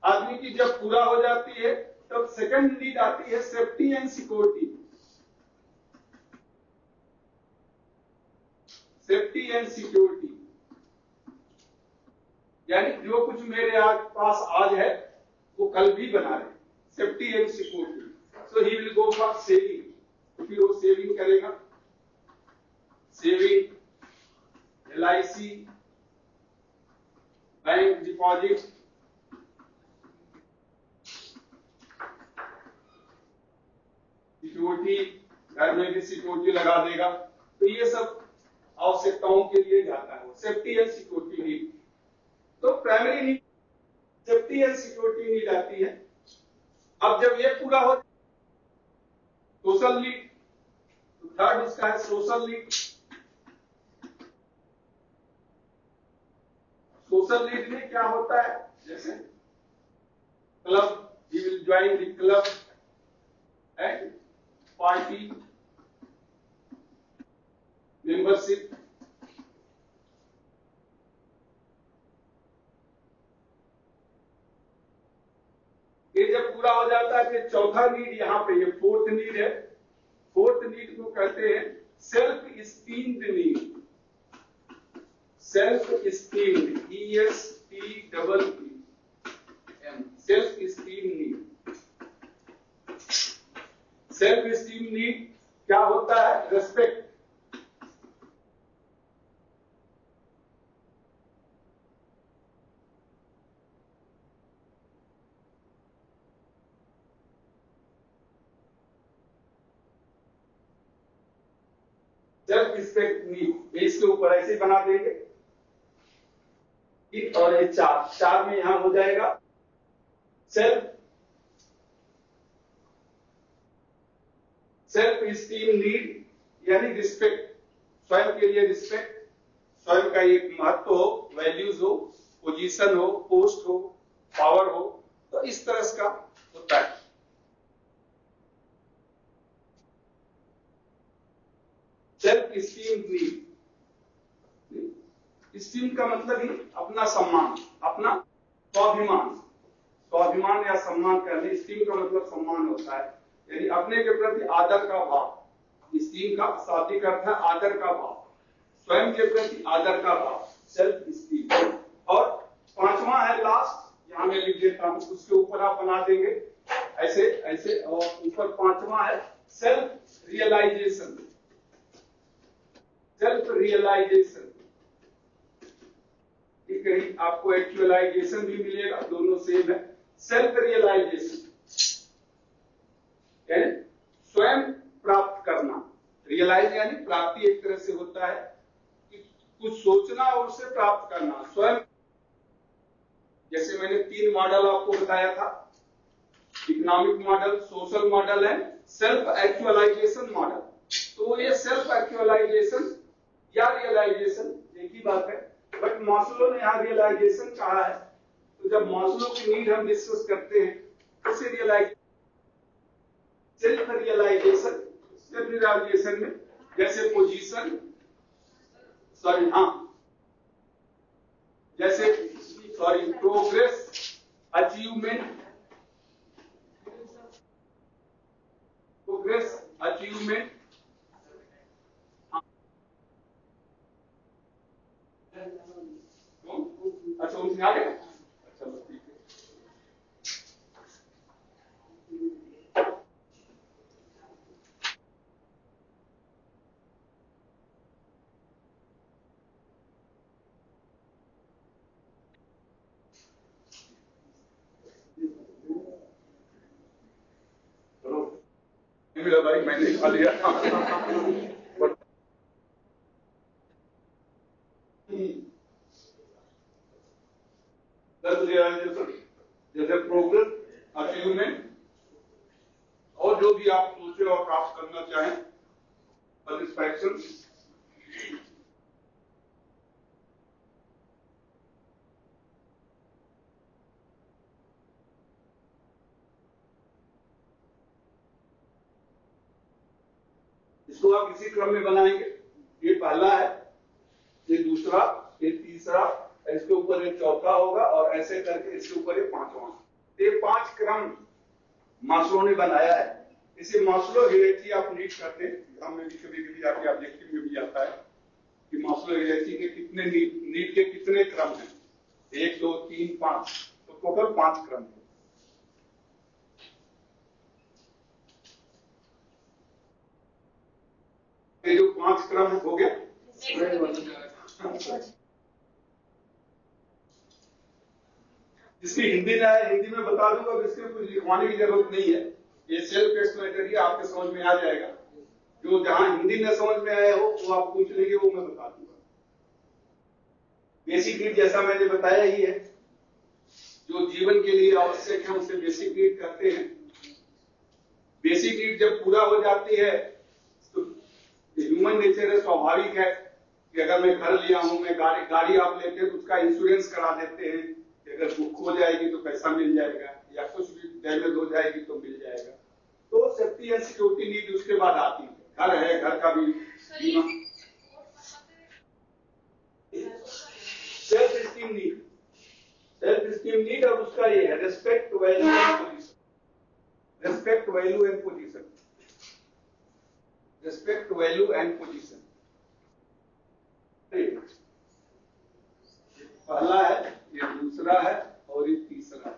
आदमी की जब पूरा हो जाती है तब सेकंड नीड आती है safety and security. Safety and security यानी जो कुछ मेरे पास आज है वो कल भी बना रहे। Safety and security. So he will go for saving, तो फिर वो सेविंग करेगा। Saving, LIC, bank deposit, security, घर में भी सिक्योरिटी लगा देगा। तो ये सब आवश्यकताओं के लिए जाता है, सेफ्टी एंड सिक्योरिटी नीड। तो primary need safety and security need आती है। अब जब ये पूरा हो, सोशल नीड, तो थर्ड इसका है सोशल नीड। सोशल नीड में क्या होता है? जैसे club, he will join the club and party membership। ये जब पूरा हो जाता है फिर चौथा नीड, यहाँ पे ये फोर्थ नीड है। फोर्थ नीड को कहते हैं self steamed need. Self steamed, ESTEEM, self esteem need. Self esteem need क्या होता है? रेस्पेक्ट। सेल्फ रिस्पेक्ट नीड, इसके ऊपर ऐसे बना देंगे। और ये चार में यहां हो जाएगा सेल्फ स्टीम नीड यानी रिस्पेक्ट, स्वयं के लिए रिस्पेक्ट, स्वयं का एक महत्व हो, वैल्यूज हो, पोजीशन हो, पोस्ट हो, पावर हो, तो इस तरह का होता है। सेल्फ स्टीम नीड, स्टीम का मतलब ही अपना सम्मान, अपना स्वाभिमान, स्वाभिमान या सम्मान करने। स्टीम का मतलब सम्मान होता है, यानी अपने के प्रति आदर का भाव। स्टीम का शाब्दिक अर्थ है आदर का भाव, स्वयं के प्रति आदर का भाव, सेल्फ स्टीम। और पांचवा है लास्ट, यहां मैं लिख देता हूं, उसके ऊपर आप बना देंगे ऐसे ऐसे। और ऊपर पांचवा है सेल्फ रियलाइजेशन। सेल्फ रियलाइजेशन, कहीं आपको एक्चुअलाइजेशन भी मिलेगा, दोनों सेम है। सेल्फ रियलाइजेशन यानी स्वयं प्राप्त करना। रियलाइज यानी प्राप्ति एक तरह से होता है कि कुछ सोचना और उसे प्राप्त करना। स्वयं, जैसे मैंने 3 मॉडल आपको बताया था, इकोनॉमिक मॉडल, सोशल मॉडल है, सेल्फ एक्चुअलाइजेशन मॉडल। तो ये सेल्फ एक्चुअलाइजेशन या रियलाइजेशन एक ही बात है, बट मास्लो ने यहां रियलाइजेशन कहा है। तो जब मास्लो की नीड हम डिस्कस करते हैं उसे realise, self realisation, self realisation में जैसे पोजीशन, सॉरी हाँ, जैसे sorry progress, achievement, progress, achievement, अच्छा उनसे आ गया। अच्छा ठीक है। मिला भाई, मैंने खा लिया। जैसे प्रोग्रेस, अचीवमेंट, और जो भी आप सोचे और प्राप्त करना चाहें, सेटिस्फैक्शन, इसको आप इसी क्रम में बनाएंगे। ये पहला है, ये दूसरा, ये तीसरा, इसके ऊपर ये चौथा होगा, और ऐसे करके इसके ऊपर ये पांचवा। ये 5 क्रम मास्लो ने बनाया है। इसे मास्लो हायरार्की ऑफ नीड्स कहते हैं। एग्जाम में भी कभी-कभी आपके ऑब्जेक्टिव में भी आता है कि मास्लो हायरार्की के कितने नीड के कितने क्रम हैं, 1 2 3 5, तो टोटल 5 क्रम है। ये जो 5 क्रम हो गया, जिसकी हिंदी ना है हिंदी में बता दूंगा, इसमें कुछ लिखवाने की जरूरत नहीं है, ये सेल्फ एक्सप्लेनेटरी आपके समझ में आ जाएगा। जो जहां हिंदी में समझ में आया हो वो आप पूछ लेंगे, वो मैं बता दूंगा। बेसिक नीड जैसा मैंने बताया ही है, जो जीवन के लिए आवश्यक है उसे बेसिक नीड कहते हैं। बेसिक नीड जब पूरा हो जाती है तो ह्यूमन नेचर है, स्वाभाविक है कि अगर मैं घर लिया हूं, मैं गाड़ी आप लेते हैं तो उसका इंश्योरेंस करा देते हैं कि अगर बुक हो जाएगी तो पैसा मिल जाएगा, या कुछ भी डैमेज हो जाएगी तो मिल जाएगा। तो सेफ्टी एंड सिक्योरिटी नीड उसके बाद आती है। घर है, घर का भी बीमा। Self esteem need, self esteem need, और उसका ये है respect, value and position. Respect, value and position, respect, value and position. पहला है, ये दूसरा है, और ये तीसरा है।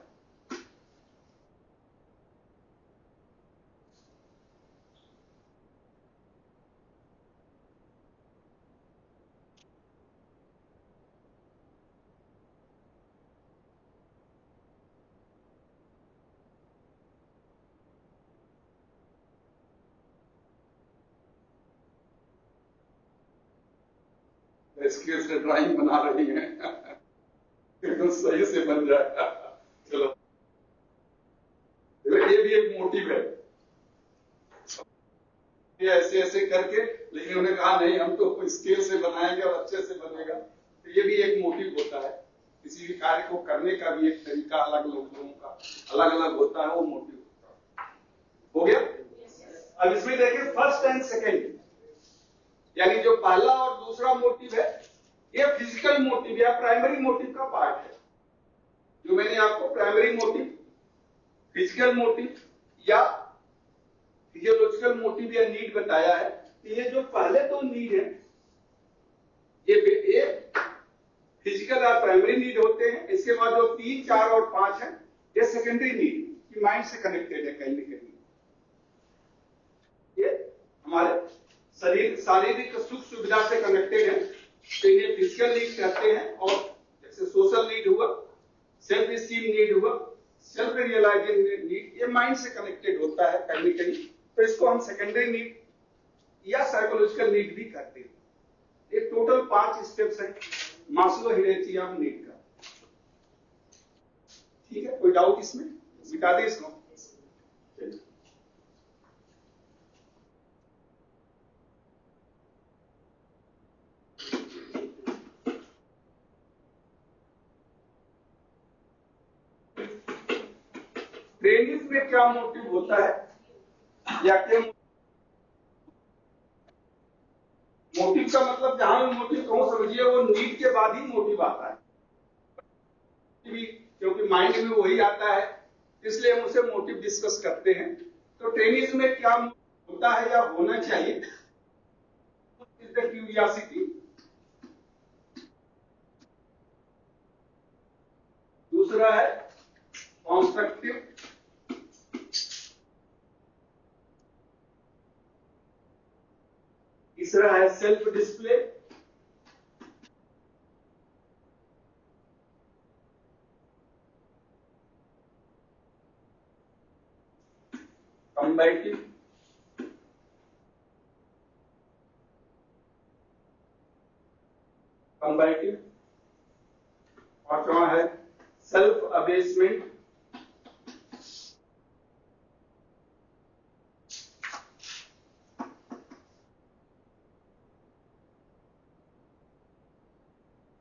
स्केल से ड्राइंग बना रही है, एकदम सही से बन जाएगा। चलो, ये भी एक मोटिव है, ये ऐसे ऐसे करके, लेकिन उन्होंने कहा नहीं हम तो स्केल से बनाएंगे और अच्छे से बनेगा। तो ये भी एक मोटिव होता है, किसी भी कार्य को करने का भी एक तरीका अलग अलग लोगों का अलग अलग होता है, वो मोटिव होता है। हो गया? अब इसमें देखिए फर्स्ट एंड सेकेंड, यानी जो पहला और दूसरा मोटिव है ये फिजिकल मोटिव या प्राइमरी मोटिव का पार्ट है। जो मैंने आपको प्राइमरी मोटिव, फिजिकल मोटिव या फिजियोलॉजिकल मोटिव या नीड बताया है, ये जो पहले 2 नीड है ये फिजिकल और प्राइमरी नीड होते हैं। इसके बाद जो 3 4 और 5 है ये सेकेंडरी नीड की माइंड से कनेक्टेड है कहीं ना कहीं। ये हमारे शरीर शारीरिक सुख सुविधा से कनेक्टेड है, तो ये फिजिकल नीड कहते हैं। और जैसे सोशल नीड हुआ, सेल्फ एस्टीम नीड हुआ, सेल्फ रियलाइजिंग नीड, ये माइंड से कनेक्टेड होता है कहीं ना कहीं, तो इसको हम सेकेंडरी नीड या साइकोलॉजिकल नीड भी कहते हैं। ये टोटल 5 स्टेप्स हैं मास्लो हायरार्की ऑफ नीड का। ठीक है, कोई डाउट इसमें? मिटा दे इसको। ट्रेनिंग में क्या मोटिव होता है या क्या मोटिव का मतलब, जहां भी मोटिव कहूं समझिए वो नीड के बाद ही मोटिव आता है, क्योंकि माइंड में वही आता है, इसलिए हम उसे मोटिव डिस्कस करते हैं। तो ट्रेनिंग में क्या होता है या होना चाहिए, इज द क्यूरियोसिटी। दूसरा है कॉन्स्ट्रक्टिव, तीसरा है सेल्फ डिस्प्ले, कम्बैटिव, कंबैटिव, पांचवा है सेल्फ अबेसमेंट,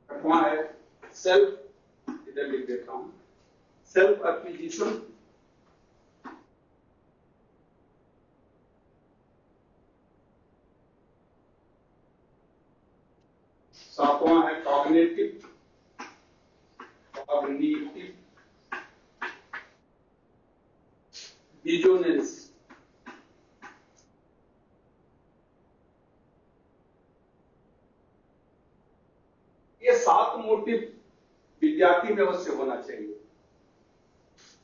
छठवां है सेल्फ, इधर लिख देता हूं, सेल्फ एक्विजिशन, सातवां है कॉग्निटिव, डिजोनेंस, ये 7 मोटिव विद्यार्थी में अवश्य होना चाहिए,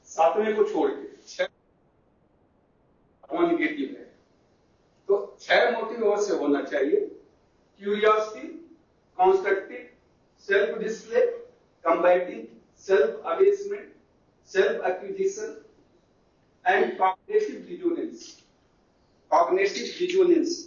7वें को छोड़ के 6 निगेटिव है, तो 6 मोटिव अवश्य होना चाहिए। Curiosity, constructive, self display, combative, self abasement, self acquisition and cognitive dissonance. Cognitive dissonance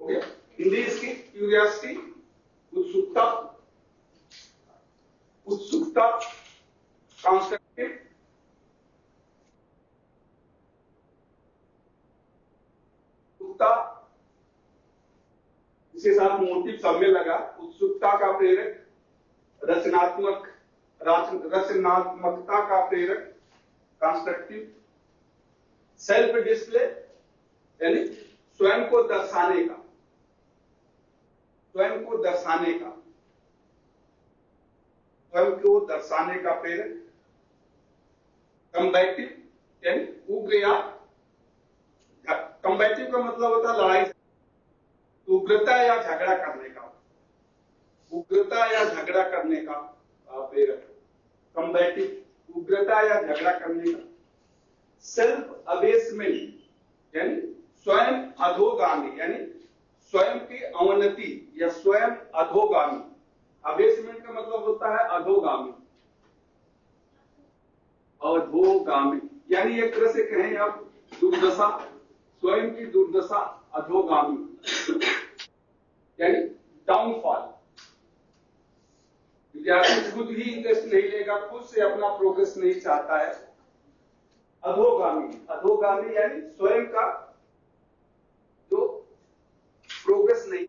हो गया। हिंदी इसकी क्यूरियोसिटी, उत्सुकता, उत्सुकता, कंस्ट्रक्टिव, उत्सुकता, इसके साथ मोटिव सब में लगा, उत्सुकता का प्रेरक, रचनात्मक, रचनात्मकता का प्रेरक, कंस्ट्रक्टिव, सेल्फ डिस्प्ले यानी स्वयं को दर्शाने का, स्वयं को दर्शाने का, स्वयं को दर्शाने का प्रेरक, कंबैटिव यानी उग्र या, कंबैटिव का मतलब होता है लड़ाई, उग्रता या झगड़ा करने का, उग्रता या झगड़ा करने का प्रेरक, कंबैटिव उग्रता या झगड़ा करने का। सेल्फ अबेसमेंट यानी स्वयं अधोगामी, यानी स्वयं की अवनति या स्वयं अधोगामी। अबेसमेंट का मतलब होता है अधोगामी, अधोगामी यानी एक तरह से कहें आप दुर्दशा, स्वयं की दुर्दशा, अधोगामी यानी डाउनफॉल। विद्यार्थी खुद ही इंटरेस्ट नहीं लेगा, खुद से अपना प्रोग्रेस नहीं चाहता है। अधोगामी, अधोगामी यानी स्वयं का जो प्रोग्रेस नहीं,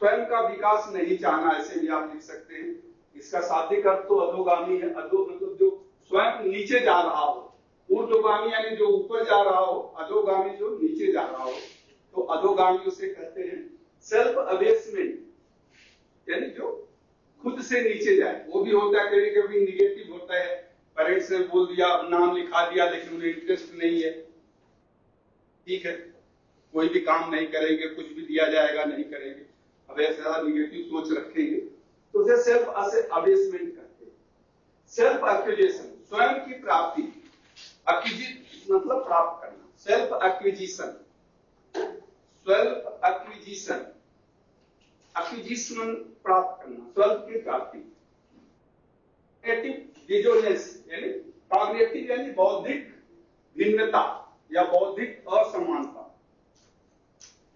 स्वयं का विकास नहीं चाहना, ऐसे भी आप लिख सकते हैं। इसका शाब्दिक अर्थ तो अधोगामी है, अधो मतलब जो स्वयं नीचे जा रहा हो, ऊर्ध्वगामी यानी जो ऊपर जा रहा हो, अधोगामी जो नीचे जा रहा हो, तो अधोगामी उसे कहते हैं। सेल्फ अबेसमेंट यानी जो खुद से नीचे जाए, वो भी होता है, कभी कभी निगेटिव होता है, पेरेंट्स ने बोल दिया, नाम लिखा दिया, लेकिन उन्हें इंटरेस्ट नहीं है, ठीक है, कोई भी काम नहीं करेंगे, कुछ भी दिया जाएगा नहीं करेंगे, अब ऐसा निगेटिव सोच रखेंगे, तो उसे सेल्फ अबेसमेंट कहते हैं। सेल्फ एक्विजिशन स्वयं की प्राप्ति, एक्विजिट मतलब प्राप्त करना, self acquisition, self acquisition, acquisition प्राप्त करना, सेल्फ की प्राप्ति। कॉग्निटिव डिजोनेंस यानी, कॉग्निटिव यानी बौद्धिक भिन्नता या बौद्धिक असमानता,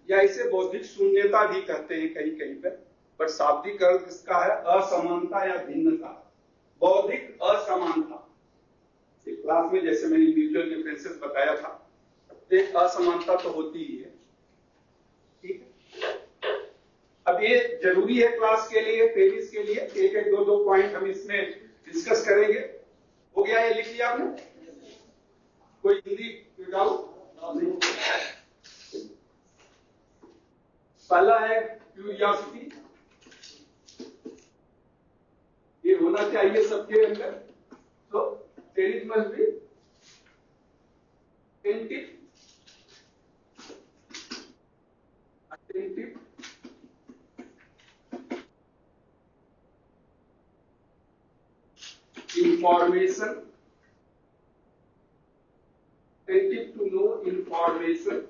या इसे बौद्धिक शून्यता भी कहते हैं कहीं कहीं पर, बट शाब्दिक अर्थ इसका है असमानता या भिन्नता, बौद्धिक असमानता। क्लास में जैसे मैंने इंडिविजुअल डिफरेंसेस बताया था, एक असमानता तो होती ही है, ठीक है। अब ये जरूरी है क्लास के लिए, पेरिस के लिए, एक एक दो दो पॉइंट हम इसमें डिस्कस करेंगे। हो गया, ये लिख लिया आपने? कोई हिंदी डाउट? पहला है क्यूरियोसिटी, ये होना चाहिए सबके अंदर, तो there must be attentive information, attentive to know information,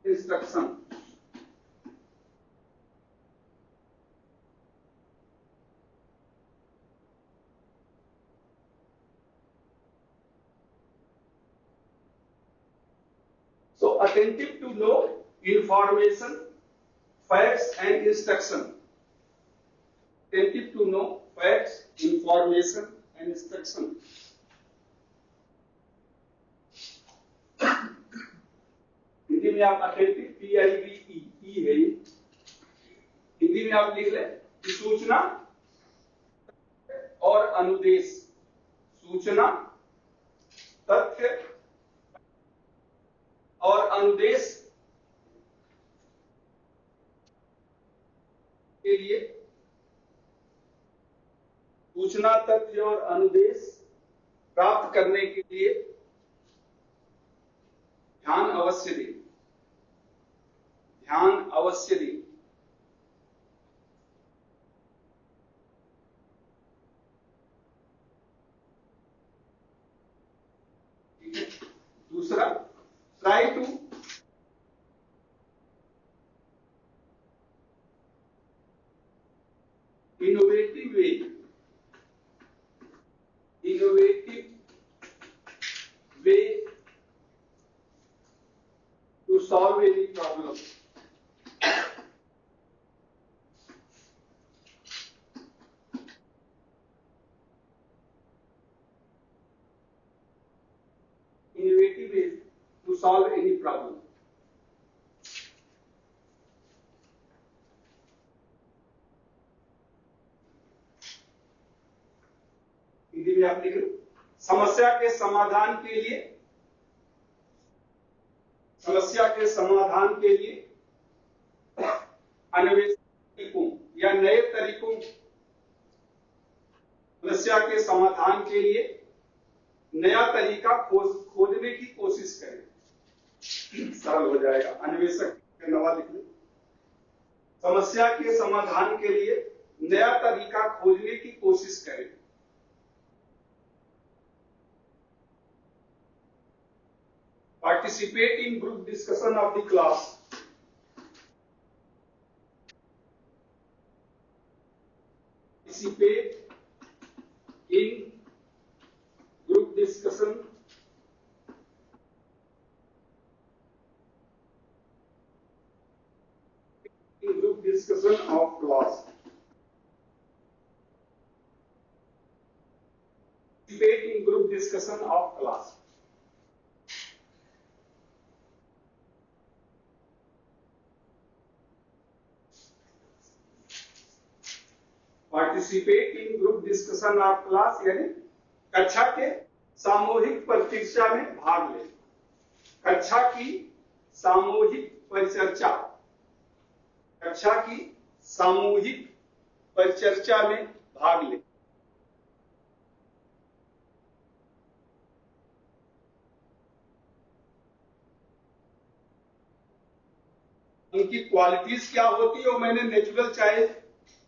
instruction. So attentive to know information, facts and instruction. Attentive to know facts, information and instruction. Hindi में आप अटेंटिव PIVE है, हिंदी में आप लिख ले कि सूचना और अनुदेश, सूचना, तथ्य और अनुदेश के लिए, सूचना, तथ्य और अनुदेश प्राप्त करने के लिए ध्यान अवश्य दें, ध्यान अवश्य दें। ठीक है। दूसरा, try to innovative way to solve any problem. Innovative way to solve any problem. Hindi में आप लिख लो, समस्या के समाधान के लिए, समस्या के समाधान के लिए अन्वेषण तरीकों या नए तरीकों, समस्या के समाधान के लिए नया तरीका खोजने की कोशिश करें। सरल हो जाएगा, अन्वेषक के नवा लिख लो, समस्या के समाधान के लिए नया तरीका खोजने की कोशिश करें। Participate in group discussion of the class. Participate in group discussion of class. Participate in group discussion of class. Participate in group discussion of class यानी कक्षा के सामूहिक परिचर्चा में भाग ले, कक्षा की सामूहिक परिचर्चा, कक्षा की सामूहिक परिचर्चा में भाग ले। उनकी क्वालिटीज क्या होती है वो मैंने नेचुरल चाइल्ड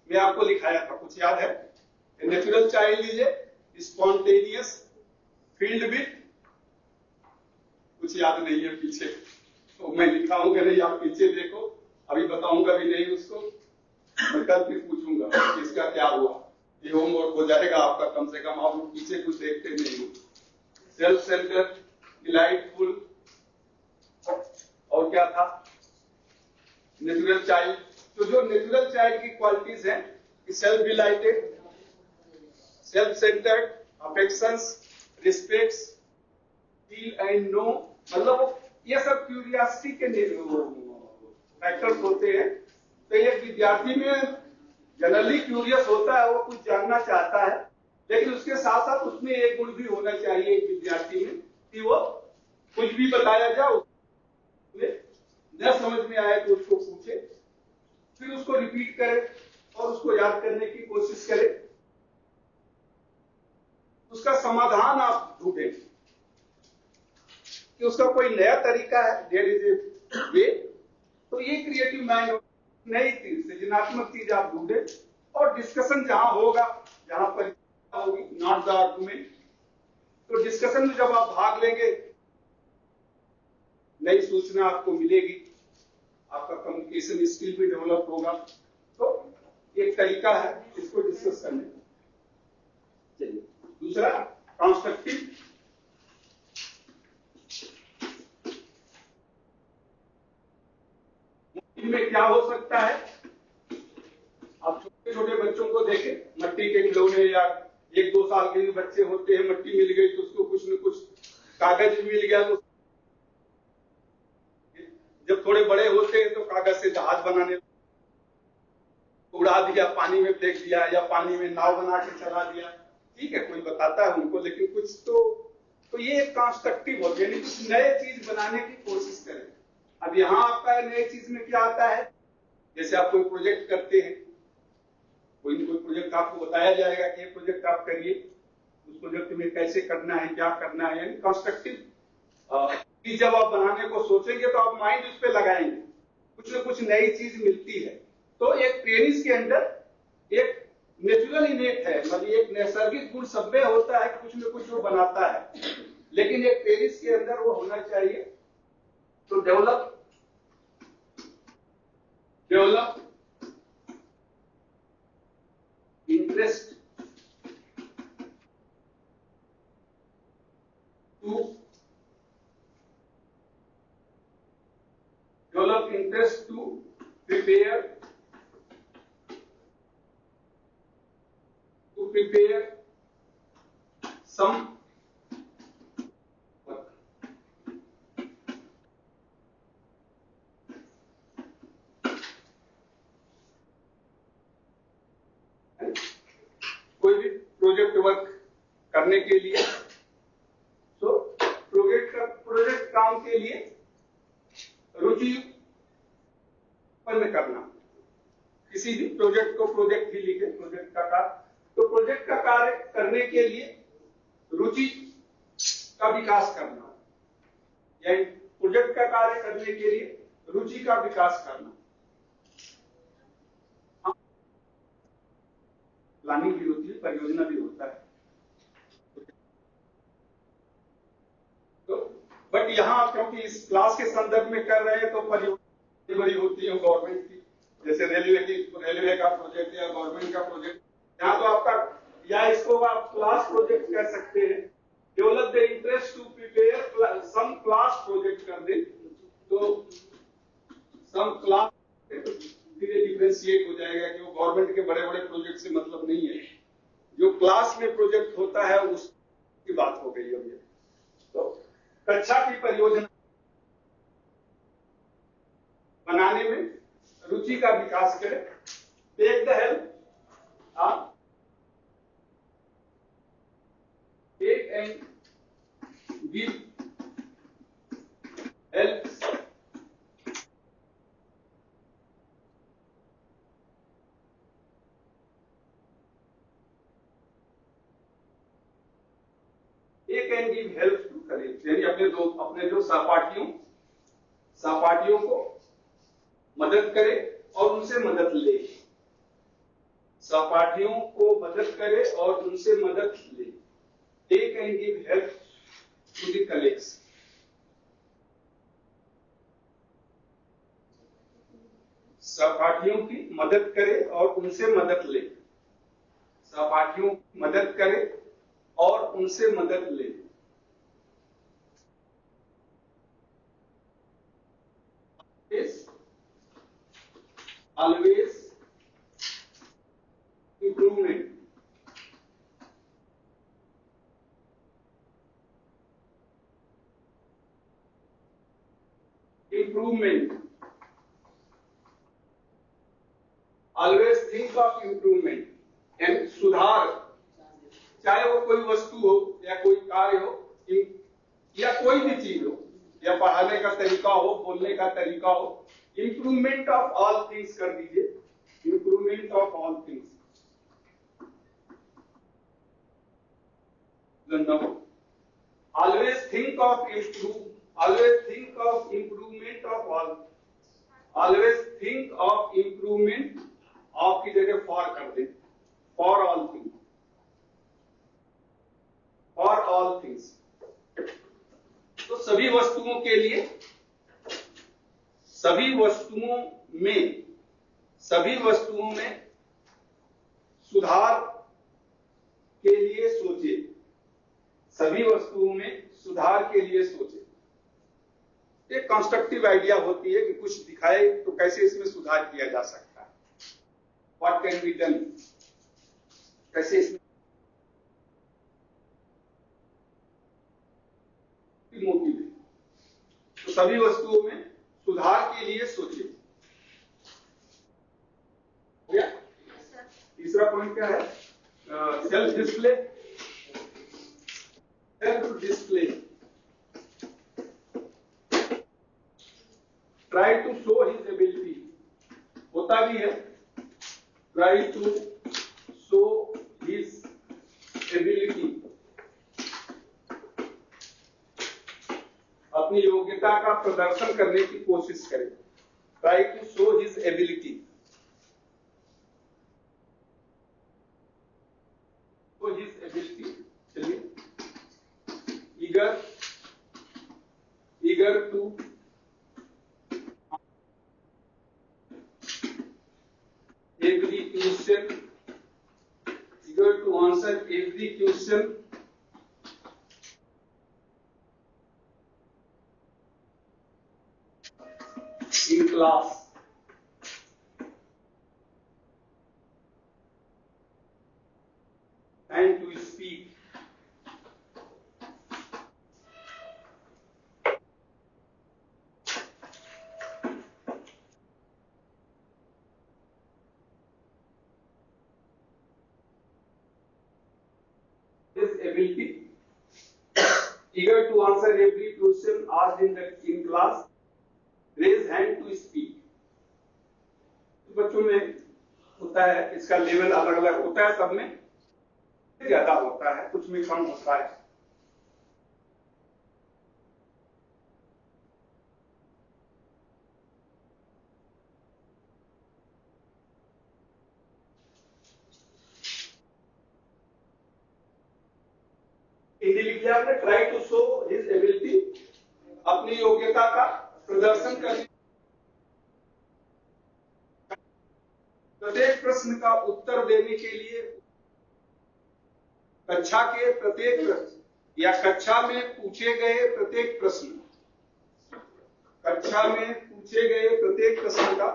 में आपको लिखाया था, कुछ याद है? नेचुरल चाइल्ड लीजिए, स्पॉन्टेनियस, फील्ड विथ, कुछ याद नहीं है पीछे तो मैं लिखा हूं कि नहीं, आप पीछे देखो, अभी बताऊंगा भी नहीं उसको, मैं कल फिर पूछूंगा कि इसका क्या हुआ। ये होमवर्क हो जाएगा आपका, कम से कम आप लोग पीछे कुछ देखते नहीं हो। सेल्फ सेंटर, डिलाइटफुल, और क्या था? Natural child. तो जो नेचुरल चाइल्ड की क्वालिटीज हैं, self delighted, self centred, affections, respects, feel and no, मतलब ये सब क्यूरियोसिटी के फैक्टर्स होते हैं। तो एक विद्यार्थी में जनरली क्यूरियस होता है, वो कुछ जानना चाहता है, लेकिन उसके साथ साथ उसमें एक गुण भी होना चाहिए एक विद्यार्थी में कि वो कुछ भी बताया जाए न समझ में आए तो उसको पूछे, फिर उसको रिपीट करे और उसको याद करने की कोशिश करे, उसका समाधान आप ढूंढें कि उसका कोई नया तरीका है, देयर इज ए वे। तो ये क्रिएटिव माइंड नई चीज, सृजनात्मक चीज आप ढूंढे और डिस्कशन जहां होगा, जहां पर होगी, नॉट द आर्गुमेंट, तो डिस्कशन में जब आप भाग लेंगे नई सूचना आपको मिलेगी, आपका कम्युनिकेशन स्किल भी डेवलप होगा। तो एक तरीका है इसको डिस्कस करने का। चलिए दूसरा, कंस्ट्रक्टिव। में क्या हो सकता है, आप छोटे छोटे बच्चों को देखें, मट्टी के खिलौने या 1-2 साल के जो बच्चे होते हैं, मट्टी मिल गई तो उसको कुछ न कुछ कागज मिल गया, तो जब थोड़े बड़े होते हैं तो कागज से जहाज बनाने, उड़ा दिया, पानी में फेंक दिया या पानी में नाव बना के चला दिया। ठीक है, कोई बताता है उनको, लेकिन कुछ तो ये एक कंस्ट्रक्टिव होती है, यानी कुछ नए चीज बनाने की कोशिश करें। अब यहाँ आपका नए चीज में क्या आता है, जैसे आप कोई प्रोजेक्ट करते हैं, कोई न कोई प्रोजेक्ट आपको बताया जाएगा कि ये प्रोजेक्ट आप करिए, उस प्रोजेक्ट में कैसे करना है, क्या करना है, यानी कंस्ट्रक्टिव चीज जब आप बनाने को सोचेंगे तो आप माइंड उस पर लगाएंगे, कुछ न कुछ नई चीज मिलती है। तो एक ट्रेनिस के अंदर एक नेचुरल इनेट है, मतलब एक नैसर्गिक गुण सब में होता है, कुछ न कुछ वो बनाता है, लेकिन एक ट्रेनिस के अंदर वो होना चाहिए। तो develop interest to prepare some work. कोई भी प्रोजेक्ट वर्क करने के लिए, तो प्रोजेक्ट काम के लिए रुचि उत्पन्न करना। किसी भी प्रोजेक्ट को, प्रोजेक्ट ही लिखे, प्रोजेक्ट का कार्य, तो प्रोजेक्ट का कार्य करने के लिए रुचि का विकास करना, यानी प्रोजेक्ट का कार्य करने के लिए रुचि का विकास करना। प्लानिंग भी होती है, परियोजना भी होता है। तो बट यहाँ क्योंकि इस क्लास के संदर्भ में कर रहे हैं, तो परियोजना बड़ी होती है गवर्नमेंट की, जैसे रेलवे का प्रोजेक्ट या गवर्नमेंट का प्रोजेक्ट, यहाँ तो आपका, या इसको आप क्लास प्रोजेक्ट कह सकते हैं। Develop the interest to prepare some class project कर दे, तो सम क्लास धीरे डिफरेंशिएट हो जाएगा कि वो गवर्नमेंट के बड़े बड़े प्रोजेक्ट से मतलब नहीं है, जो क्लास में प्रोजेक्ट होता है उसकी बात हो गई अभी। तो कक्षा की परियोजना बनाने में रुचि का विकास करें। Take the help, take and give help, take and give help to colleagues, यानी अपने जो सहपाठियों को मदद करे और उनसे मदद ले। सहपाठियों को मदद करे और उनसे मदद ले। Take and give help to the colleagues. सहपाठियों की मदद करे और उनसे मदद ले। सहपाठियों की मदद करे और उनसे मदद ले। Always improvement. Always think of improvement and सुधार, चाहे वो कोई वस्तु हो या कोई कार्य हो या कोई भी चीज हो, या पढ़ाने का तरीका हो, बोलने का तरीका हो, इंप्रूवमेंट ऑफ ऑल थिंग्स कर दीजिए। Improvement of all things. Always think of improvement of always think of improvement, of की जगह फॉर कर दे, for all things, for all things. तो सभी वस्तुओं के लिए, सभी वस्तुओं में सुधार के लिए सोचे, सभी वस्तुओं में सुधार के लिए सोचे। एक कंस्ट्रक्टिव आइडिया होती है कि कुछ दिखाए तो कैसे इसमें सुधार किया जा सकता है, व्हाट कैन बी डन, कैसे इसमें मोटिव है। तो सभी वस्तुओं में सुधार के लिए सोचे। तीसरा पॉइंट क्या है? Self display, self display, try to show his ability, होता भी है, try to show his ability, अपनी योग्यता का प्रदर्शन करने की कोशिश करें, try to show his ability, show his ability. चलिए, eager to every question, eager to answer every question, in class, and to speak. His ability, eager to answer every question asked in class, raise hand to speak. बच्चों में होता है, इसका level अलग अलग होता है, सब में ज्यादा होता है, कुछ में कम होता है। हिंदी लिख लिया आपने, try to show his ability, अपनी योग्यता का प्रदर्शन करने, प्रत्येक प्रश्न का उत्तर देने के लिए, कक्षा के प्रत्येक प्रश्न या कक्षा में पूछे गए प्रत्येक प्रश्न, कक्षा में पूछे गए प्रत्येक प्रश्न का,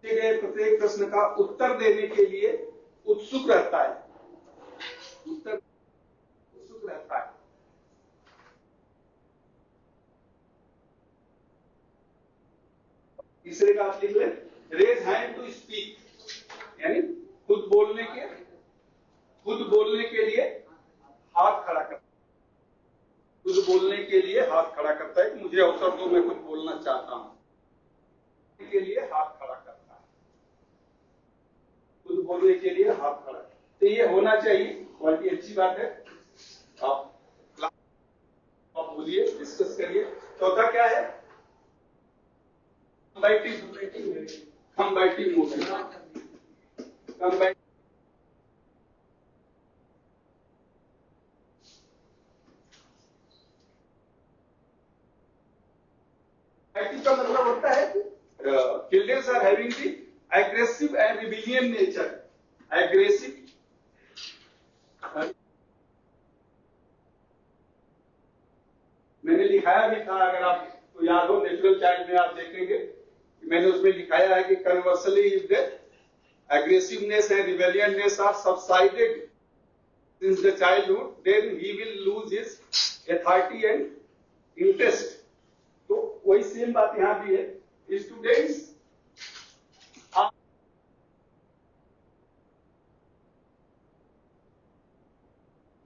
पूछे गए प्रत्येक प्रश्न का उत्तर देने के लिए उत्सुक रहता है, उत्सुक रहता है। तीसरे का आप लिख लें, रेज हैंड टू स्पीक, यानी खुद बोलने के लिए हाथ खड़ा करता है, खुद बोलने के लिए हाथ खड़ा करता है कि मुझे अवसर दो, मैं कुछ बोलना चाहता हूं, के लिए हाथ खड़ा करता है, खुद बोलने के लिए हाथ खड़ा। तो ये होना चाहिए, बहुत ही अच्छी बात है। आप बोलिए, डिस्कस करिए। चौथा क्या है? कंबाइटिव मोशन, कंबाइटिव का मतलब होता है children are having the aggressive and rebellion nature, aggressive, मैंने लिखाया भी था, अगर आप तो याद हो, नेचुरल चाइल्ड में आप देखेंगे मैंने उसमें लिखाया है कि conversely if the aggressiveness and rebellionness are subsided since the childhood, then he will lose his authority and interest. तो वही सेम बात यहां भी है। Students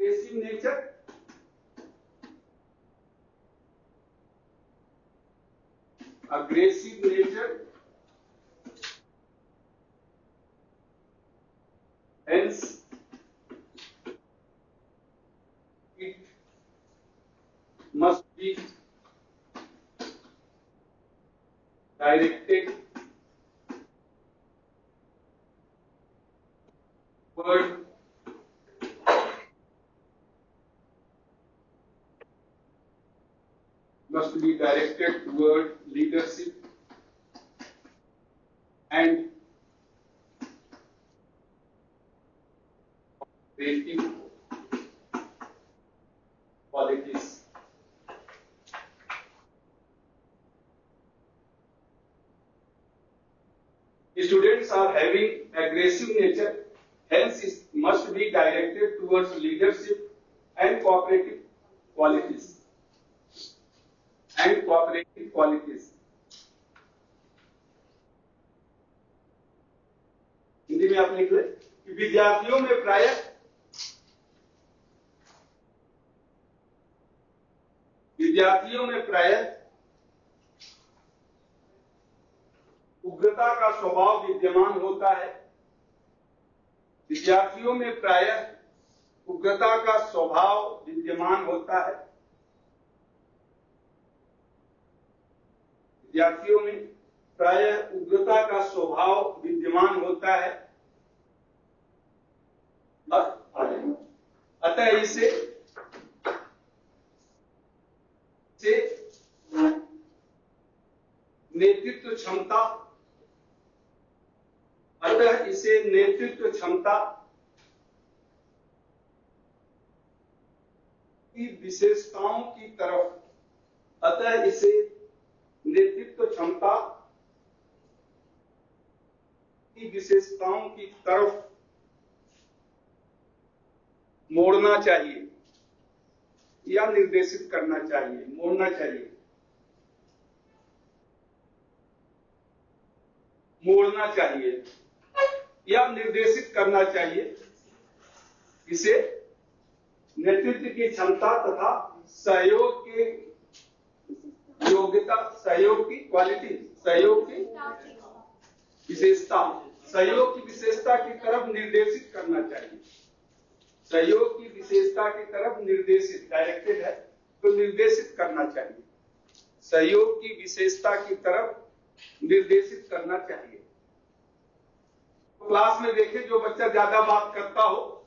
aggressive nature, aggressive nature, hence it must be directed toward must be directed toward leadership and creative qualities. Students are having aggressive nature, hence it must be directed towards leadership and cooperative qualities. And cooperative qualities. Hindi में आप लिख ले कि विद्यार्थियों में प्रायः उग्रता का स्वभाव विद्यमान होता है। विद्यार्थियों में प्रायः उग्रता का स्वभाव विद्यमान होता है। विद्यार्थियों में प्रायः उग्रता का स्वभाव विद्यमान होता है। अतः इसे नेतृत्व क्षमता की विशेषताओं की तरफ नेतृत्व क्षमता की विशेषताओं की तरफ मोड़ना चाहिए या निर्देशित करना चाहिए। मोड़ना चाहिए, मोड़ना चाहिए या निर्देशित करना चाहिए। इसे नेतृत्व की क्षमता तथा सहयोग की योग्यता, सहयोग की क्वालिटी, सहयोग की विशेषता की तरफ निर्देशित करना चाहिए। सहयोग की विशेषता की तरफ निर्देशित, डायरेक्टेड है तो निर्देशित करना चाहिए। सहयोग की विशेषता की तरफ निर्देशित करना चाहिए। क्लास में देखें जो बच्चा ज्यादा बात करता हो,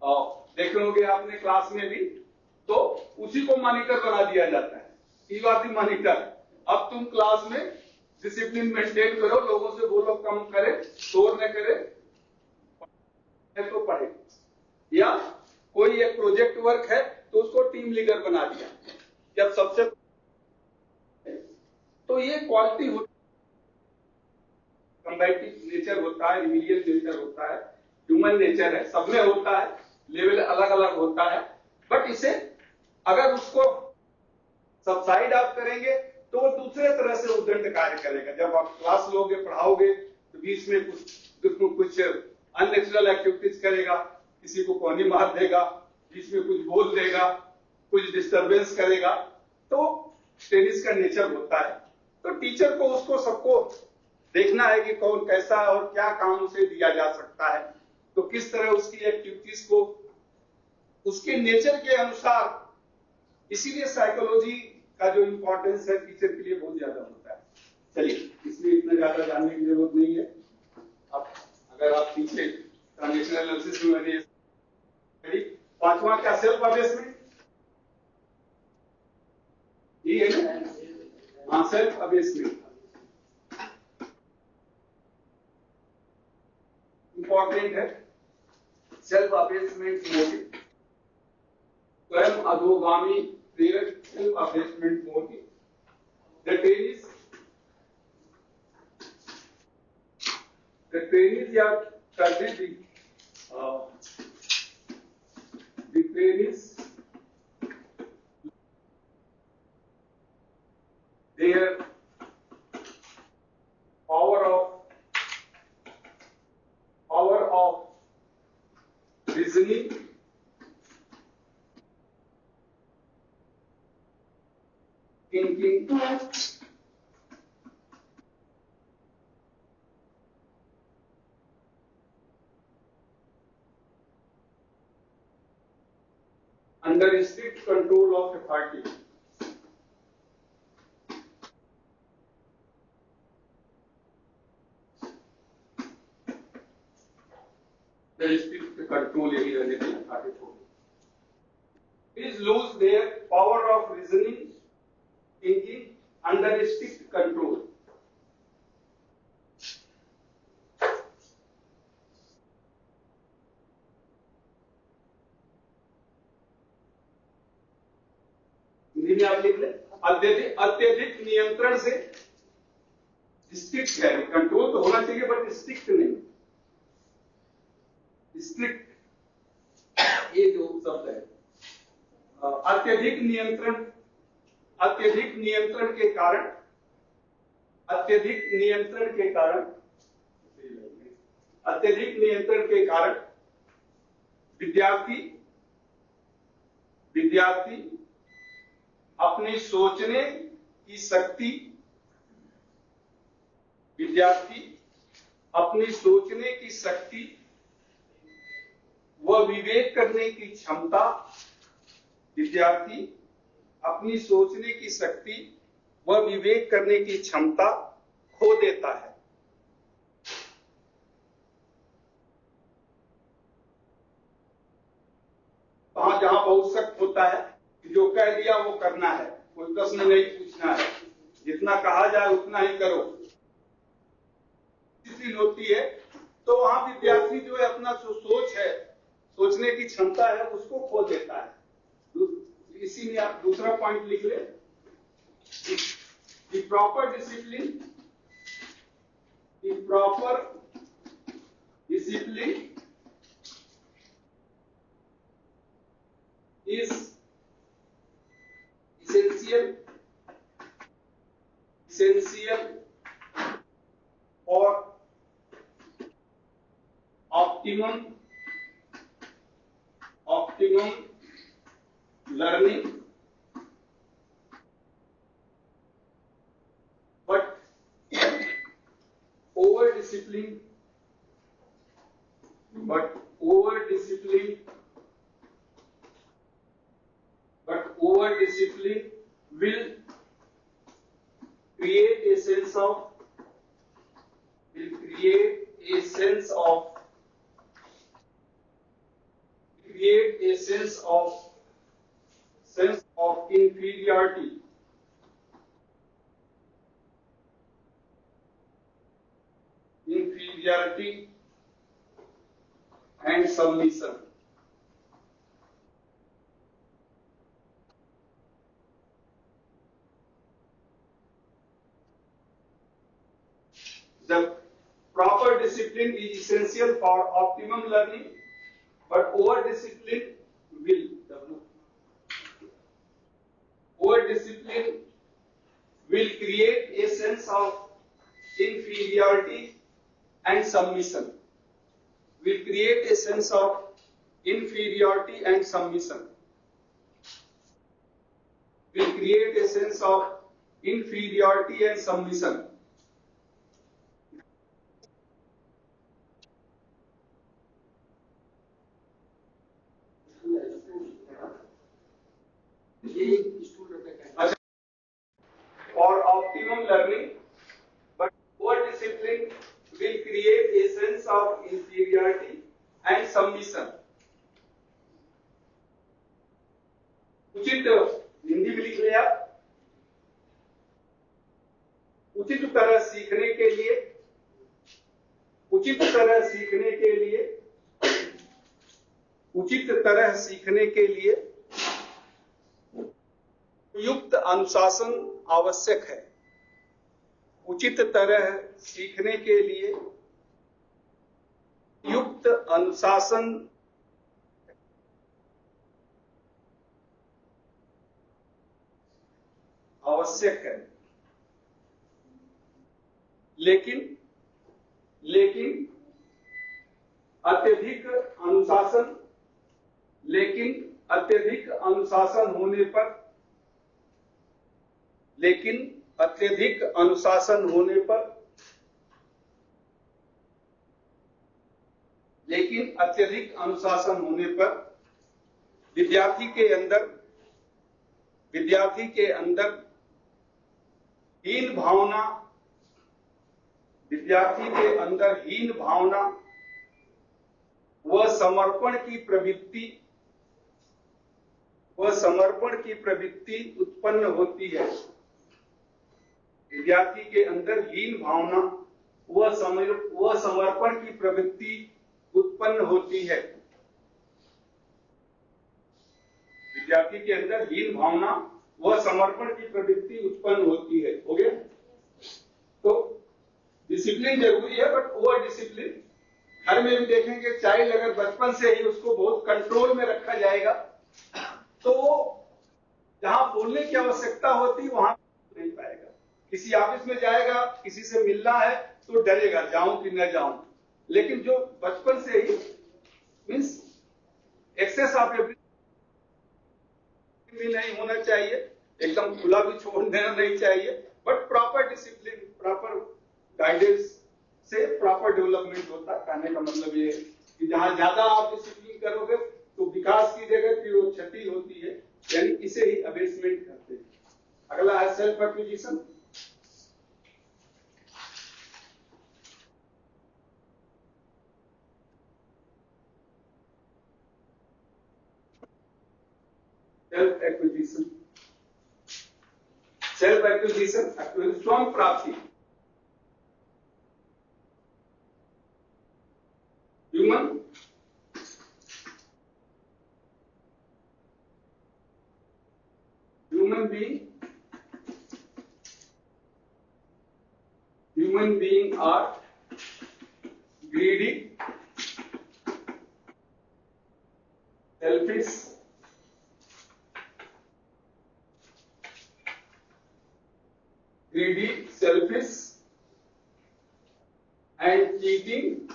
और देखे होंगे आपने क्लास में भी, तो उसी को मॉनिटर बना दिया जाता है। You are the monitor. अब तुम क्लास में डिसिप्लिन मेंटेन करो, लोगों से बोलो कम करे, शोर न करे, तो पढ़े। या कोई एक प्रोजेक्ट वर्क है तो उसको टीम लीडर बना दिया। जब सबसे तो ये क्वालिटी होती, कम्बैटिव नेचर होता है, रिमिलियल नेचर होता है, ह्यूमन नेचर है, सब में होता है, लेवल अलग अलग होता है। बट इसे अगर उसको सबसाइड आप करेंगे तो वो दूसरे तरह से उद्दंड कार्य करेगा। जब आप क्लास लोगे, पढ़ाओगे, तो बीच में कुछ अननेचुरल एक्टिविटीज करेगा, किसी को कोनी मार देगा, बीच में कुछ बोल देगा, कुछ डिस्टरबेंस करेगा, तो टेनिस का नेचर होता है। तो टीचर को उसको सबको देखना है कि कौन कैसा है और क्या काम उसे दिया जा सकता है, तो किस तरह उसकी एक्टिविटीज को उसके नेचर के अनुसार। इसीलिए साइकोलॉजी का जो इंपॉर्टेंस है टीचर के लिए बहुत ज्यादा होता है। चलिए, इसलिए इतना ज्यादा जानने की जरूरत नहीं है। अब अगर आप पीछे ट्रांजेक्शनल एनालिसिस में मैंने पांचवा क्या, सेल्फ असेसमेंट, ये है ना? हाँ, सेल्फ असेसमेंट इंपॉर्टेंट है। सेल्फ असेसमेंट मोटिव, स्वयं अधोगामी प्रेरक, self assessment motive. The trainees are studied the trainees, their power of reasoning, thinking, under strict control of authority. strict control यही रहने दें आगे छोड़ is lose their power of reasoning thinking under strict control. Hindi में आप लिख ले अत्यधिक नियंत्रण से स्ट्रिक्ट है कंट्रोल तो होना चाहिए बट स्ट्रिक्ट नहीं स्ट्रिक्ट ये जो शब्द है अत्यधिक नियंत्रण के कारण विद्यार्थी अपनी सोचने की शक्ति व विवेक करने की क्षमता खो देता है। वहां जहां बहुत सख्त होता है कि जो कह दिया वो करना है, कोई प्रश्न नहीं पूछना है, जितना कहा जाए उतना ही करो, डिसिप्लिन होती है तो वहां विद्यार्थी जो है अपना जो सोच है, सोचने की क्षमता है उसको खो देता है। इसी में आप दूसरा पॉइंट लिख ले, the proper discipline is essential for optimum learning, but over discipline will create a sense of inferiority and submission. The proper discipline is essential for optimum learning, but over discipline will create a sense of inferiority and submission. For optimum learning, but poor discipline will create a sense of inferiority and submission. उचित हिंदी में लिख लिया, उचित तरह सीखने के लिए युक्त अनुशासन आवश्यक है। उचित तरह सीखने के लिए युक्त अनुशासन आवश्यक है, लेकिन अत्यधिक अनुशासन होने पर विद्यार्थी के अंदर हीन भावना वह समर्पण की प्रवृत्ति उत्पन्न होती है। विद्यार्थी के अंदर हीन भावना वह समर्पण की प्रवृत्ति उत्पन्न होती है। विद्यार्थी के अंदर हीन भावना वह समर्पण की प्रवृत्ति उत्पन्न होती है। हो गया? तो डिसिप्लिन जरूरी है, बट ओवर डिसिप्लिन घर में भी देखेंगे, चाइल्ड अगर बचपन से ही उसको बहुत कंट्रोल में रखा जाएगा तो जहां बोलने की आवश्यकता होती वहां नहीं पाएगा। किसी ऑफिस में जाएगा, किसी से मिलना है तो डरेगा, जाऊं कि न जाऊं। लेकिन जो बचपन से ही मीन्स एक्सेस ऑफ एवरीथिंग भी नहीं होना चाहिए, एकदम खुला भी छोड़ देना नहीं चाहिए, but proper discipline, proper guidance से प्रॉपर डेवलपमेंट होता है। कहने का मतलब ये है कि जहां ज्यादा आप डिसिप्लिन करोगे तो विकास की जगह फिर वो क्षति होती है, यानी इसे ही अबेसमेंट करते हैं। अगला है सेल्फ एक्विजिशन। सेल्फ एक्विजिशन स्वयं प्राप्ति। Human being are greedy, selfish, and cheating,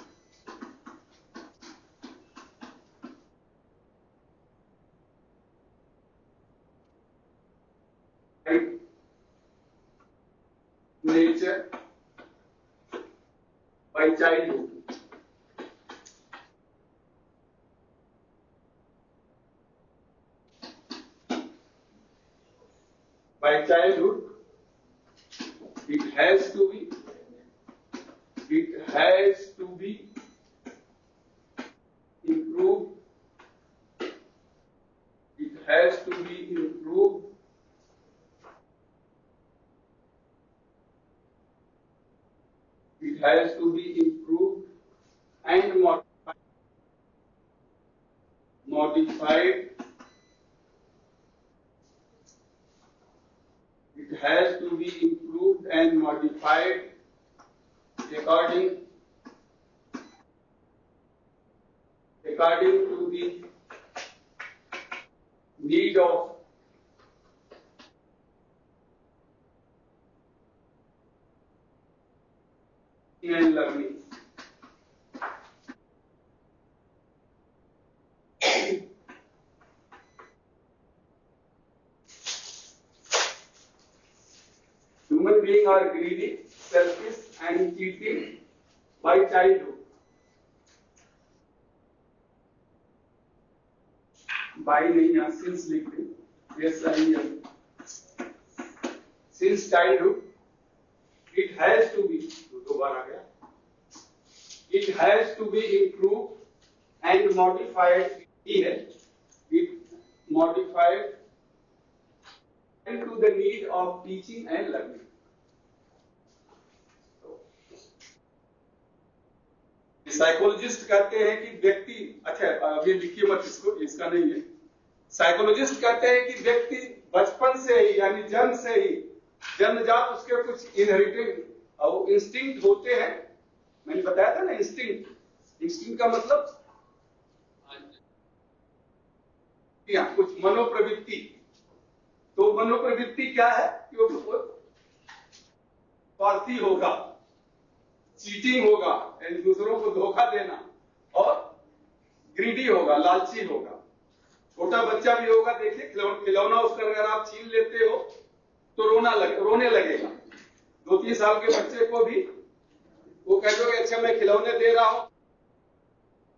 and nature by childhood. By childhood, it has to be improved. It has to be improved. It has to be improved and modified. It has to be improved and modified according to the need of and learning. Human beings are greedy, selfish, and cheating by childhood. By नहीं यहाँ since लिख दें, yes I am. Since childhood, it has to be, दो बार आ गया. It has to be improved and modified. It modified into the need of teaching and learning. Psychologist कहते हैं कि व्यक्ति, अच्छा अभी लिखिए मत इसको, इसका नहीं है। साइकोलॉजिस्ट कहते हैं कि व्यक्ति बचपन से ही यानी जन्म से ही जन्मजात उसके कुछ इनहेरिटेड और इंस्टिंक्ट होते हैं। मैंने बताया था ना इंस्टिंक्ट का मतलब कुछ मनोप्रवृत्ति। तो मनोप्रवृत्ति क्या है कि वो स्वार्थी होगा, चीटिंग होगा, यानी दूसरों को धोखा देना, और ग्रीडी होगा, लालची होगा। छोटा बच्चा भी होगा, देखिए खिलौना उसका अगर आप छीन लेते हो तो रोने लगेगा। 2-3 साल के बच्चे को भी वो कह दोगे अच्छा मैं खिलौने दे रहा हूं,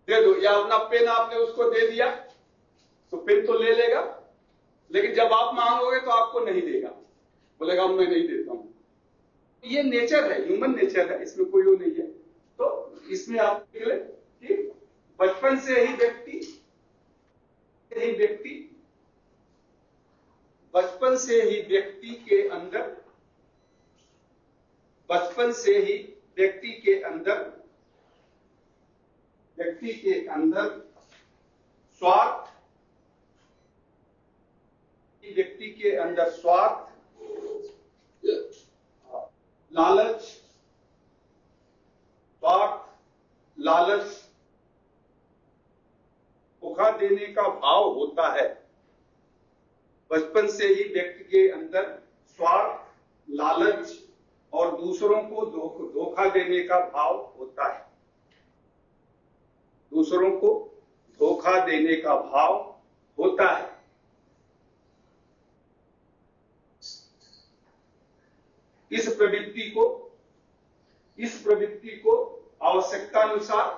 दे दो, या अपना पेन आपने उसको दे दिया तो पेन तो ले लेगा, लेकिन जब आप मांगोगे तो आपको नहीं देगा, बोलेगा मैं नहीं देता हूं। ये नेचर है, ह्यूमन नेचर है, इसमें कोई वो नहीं है। तो इसमें आप निकले कि बचपन से ही व्यक्ति बचपन से ही व्यक्ति के अंदर स्वार्थ लालच धोखा देने का भाव होता है। बचपन से ही व्यक्ति के अंदर स्वार्थ, लालच और दूसरों को धोखा देने का भाव होता है। दूसरों को धोखा देने का भाव होता है। इस प्रवृत्ति को आवश्यकतानुसार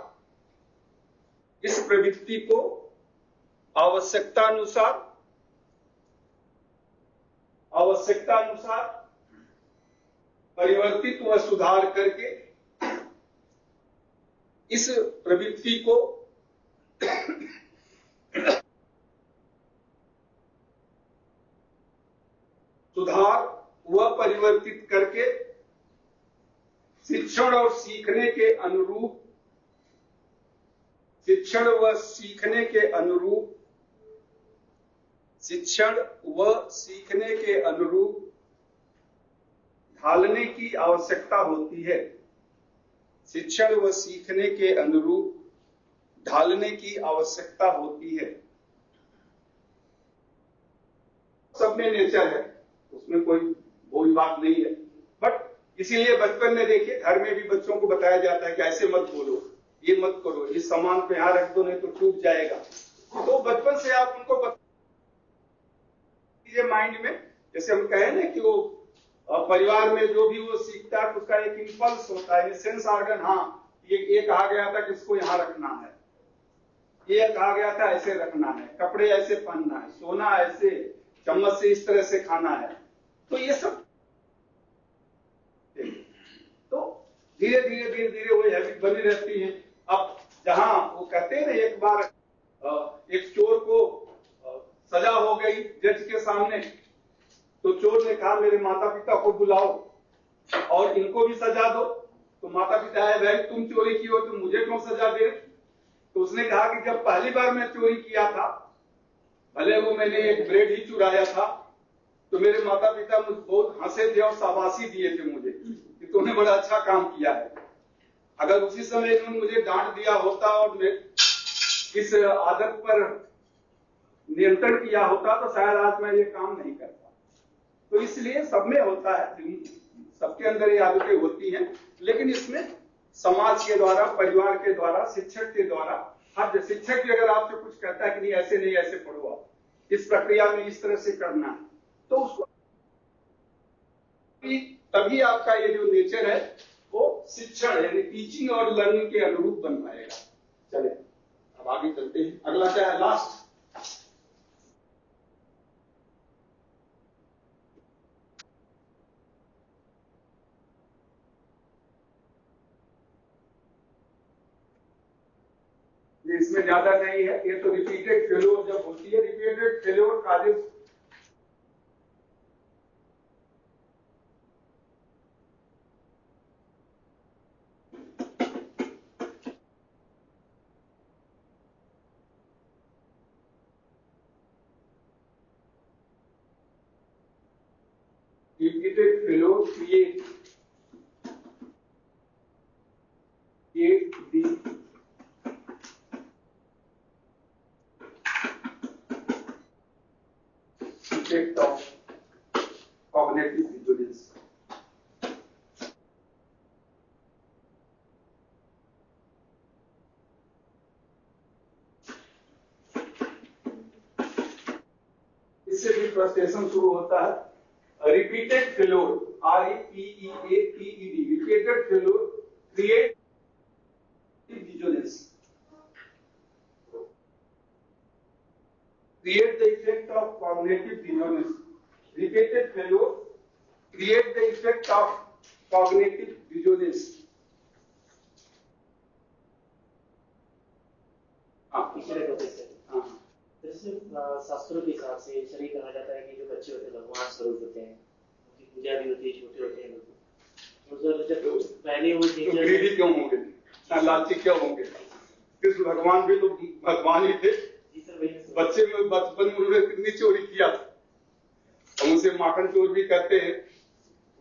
परिवर्तित व सुधार करके इस प्रवृत्ति को सुधार व परिवर्तित करके शिक्षण व सीखने के अनुरूप ढालने की आवश्यकता होती है। शिक्षण व सीखने के अनुरूप ढालने की आवश्यकता होती है। सब में नेचर है, उसमें कोई भूल बात नहीं है। बट इसीलिए बचपन में देखिए घर में भी बच्चों को बताया जाता है कि ऐसे मत बोलो, ये मत करो, इस सामान को यहां रख दो नहीं तो टूट जाएगा। तो बचपन से आप उनको माइंड में, जैसे हम कहें ना कि वो परिवार में जो भी वो सीखता है उसका एक इंपल्स होता है, सेंस ऑर्गन। हाँ, ये कहा गया था कि इसको यहां रखना है, ये कहा गया था ऐसे रखना है, कपड़े ऐसे पहनना है, सोना ऐसे, चम्मच से इस तरह से खाना है। तो ये सब तो धीरे धीरे वो हैबिट बनी रहती है। अब जहां वो कहते हैं ना, एक बार एक चोर को सजा हो गई जज के सामने, तो चोर ने कहा मेरे माता पिता को बुलाओ और इनको भी सजा दो। तो माता पिता है, भाई तुम चोरी की हो तो मुझे क्यों सजा दे? तो उसने कहा कि जब पहली बार मैं चोरी किया था, भले वो मैंने एक ब्रेड ही चुराया था, तो मेरे माता पिता मुझ बहुत हंसे थे और शाबाशी दिए थे मुझे कि तूने बड़ा अच्छा काम किया है। अगर उसी समय इन्होंने मुझे डांट दिया होता और मैं इस आदत पर नियंत्रण किया होता तो शायद आज मैं ये काम नहीं करता। तो इसलिए सब में होता है, सबके अंदर ये आदतें होती हैं, लेकिन इसमें समाज के द्वारा, परिवार के द्वारा, शिक्षक के द्वारा, हर शिक्षक भी अगर आपसे कुछ कहता है कि नहीं ऐसे नहीं ऐसे पढ़ो, आप इस प्रक्रिया में इस तरह से करना है, तो उसको तभी आपका ये जो नेचर है वो शिक्षण यानी टीचिंग और लर्निंग के अनुरूप बन पाएगा। चले अब आगे चलते हैं। अगला क्या है? लास्ट। इसमें ज्यादा नहीं है, ये तो रिपीटेड फेलोर जब होती है, repeated failure causes repeated failure create the effect of cognitive dissonance. इससे भी फ्रस्ट्रेशन शुरू होता है। Repeated failure, R-E-P-E-A-T-E-D, repeated failure create dissonance. Create the effect of cognitive dissonance. Repeated failure create the effect of cognitive dissonance. हाँ पिछले topic से। हाँ जैसे शास्त्रों के हिसाब से शरीर कहा जाता है कि जो बच्चे होते हैं भगवान स्वरूप होते हैं, उनकी पूजा भी होती है, छोटे होते हैं लोग। और जब पहले वो तो ग्रीडी क्यों होंगे, लालची क्यों होंगे? कृष्ण भगवान भी तो भगवान ही थे। बच्चे में बचपन में उन्होंने कितनी चोरी किया था, हम उसे माखन चोर भी कहते हैं,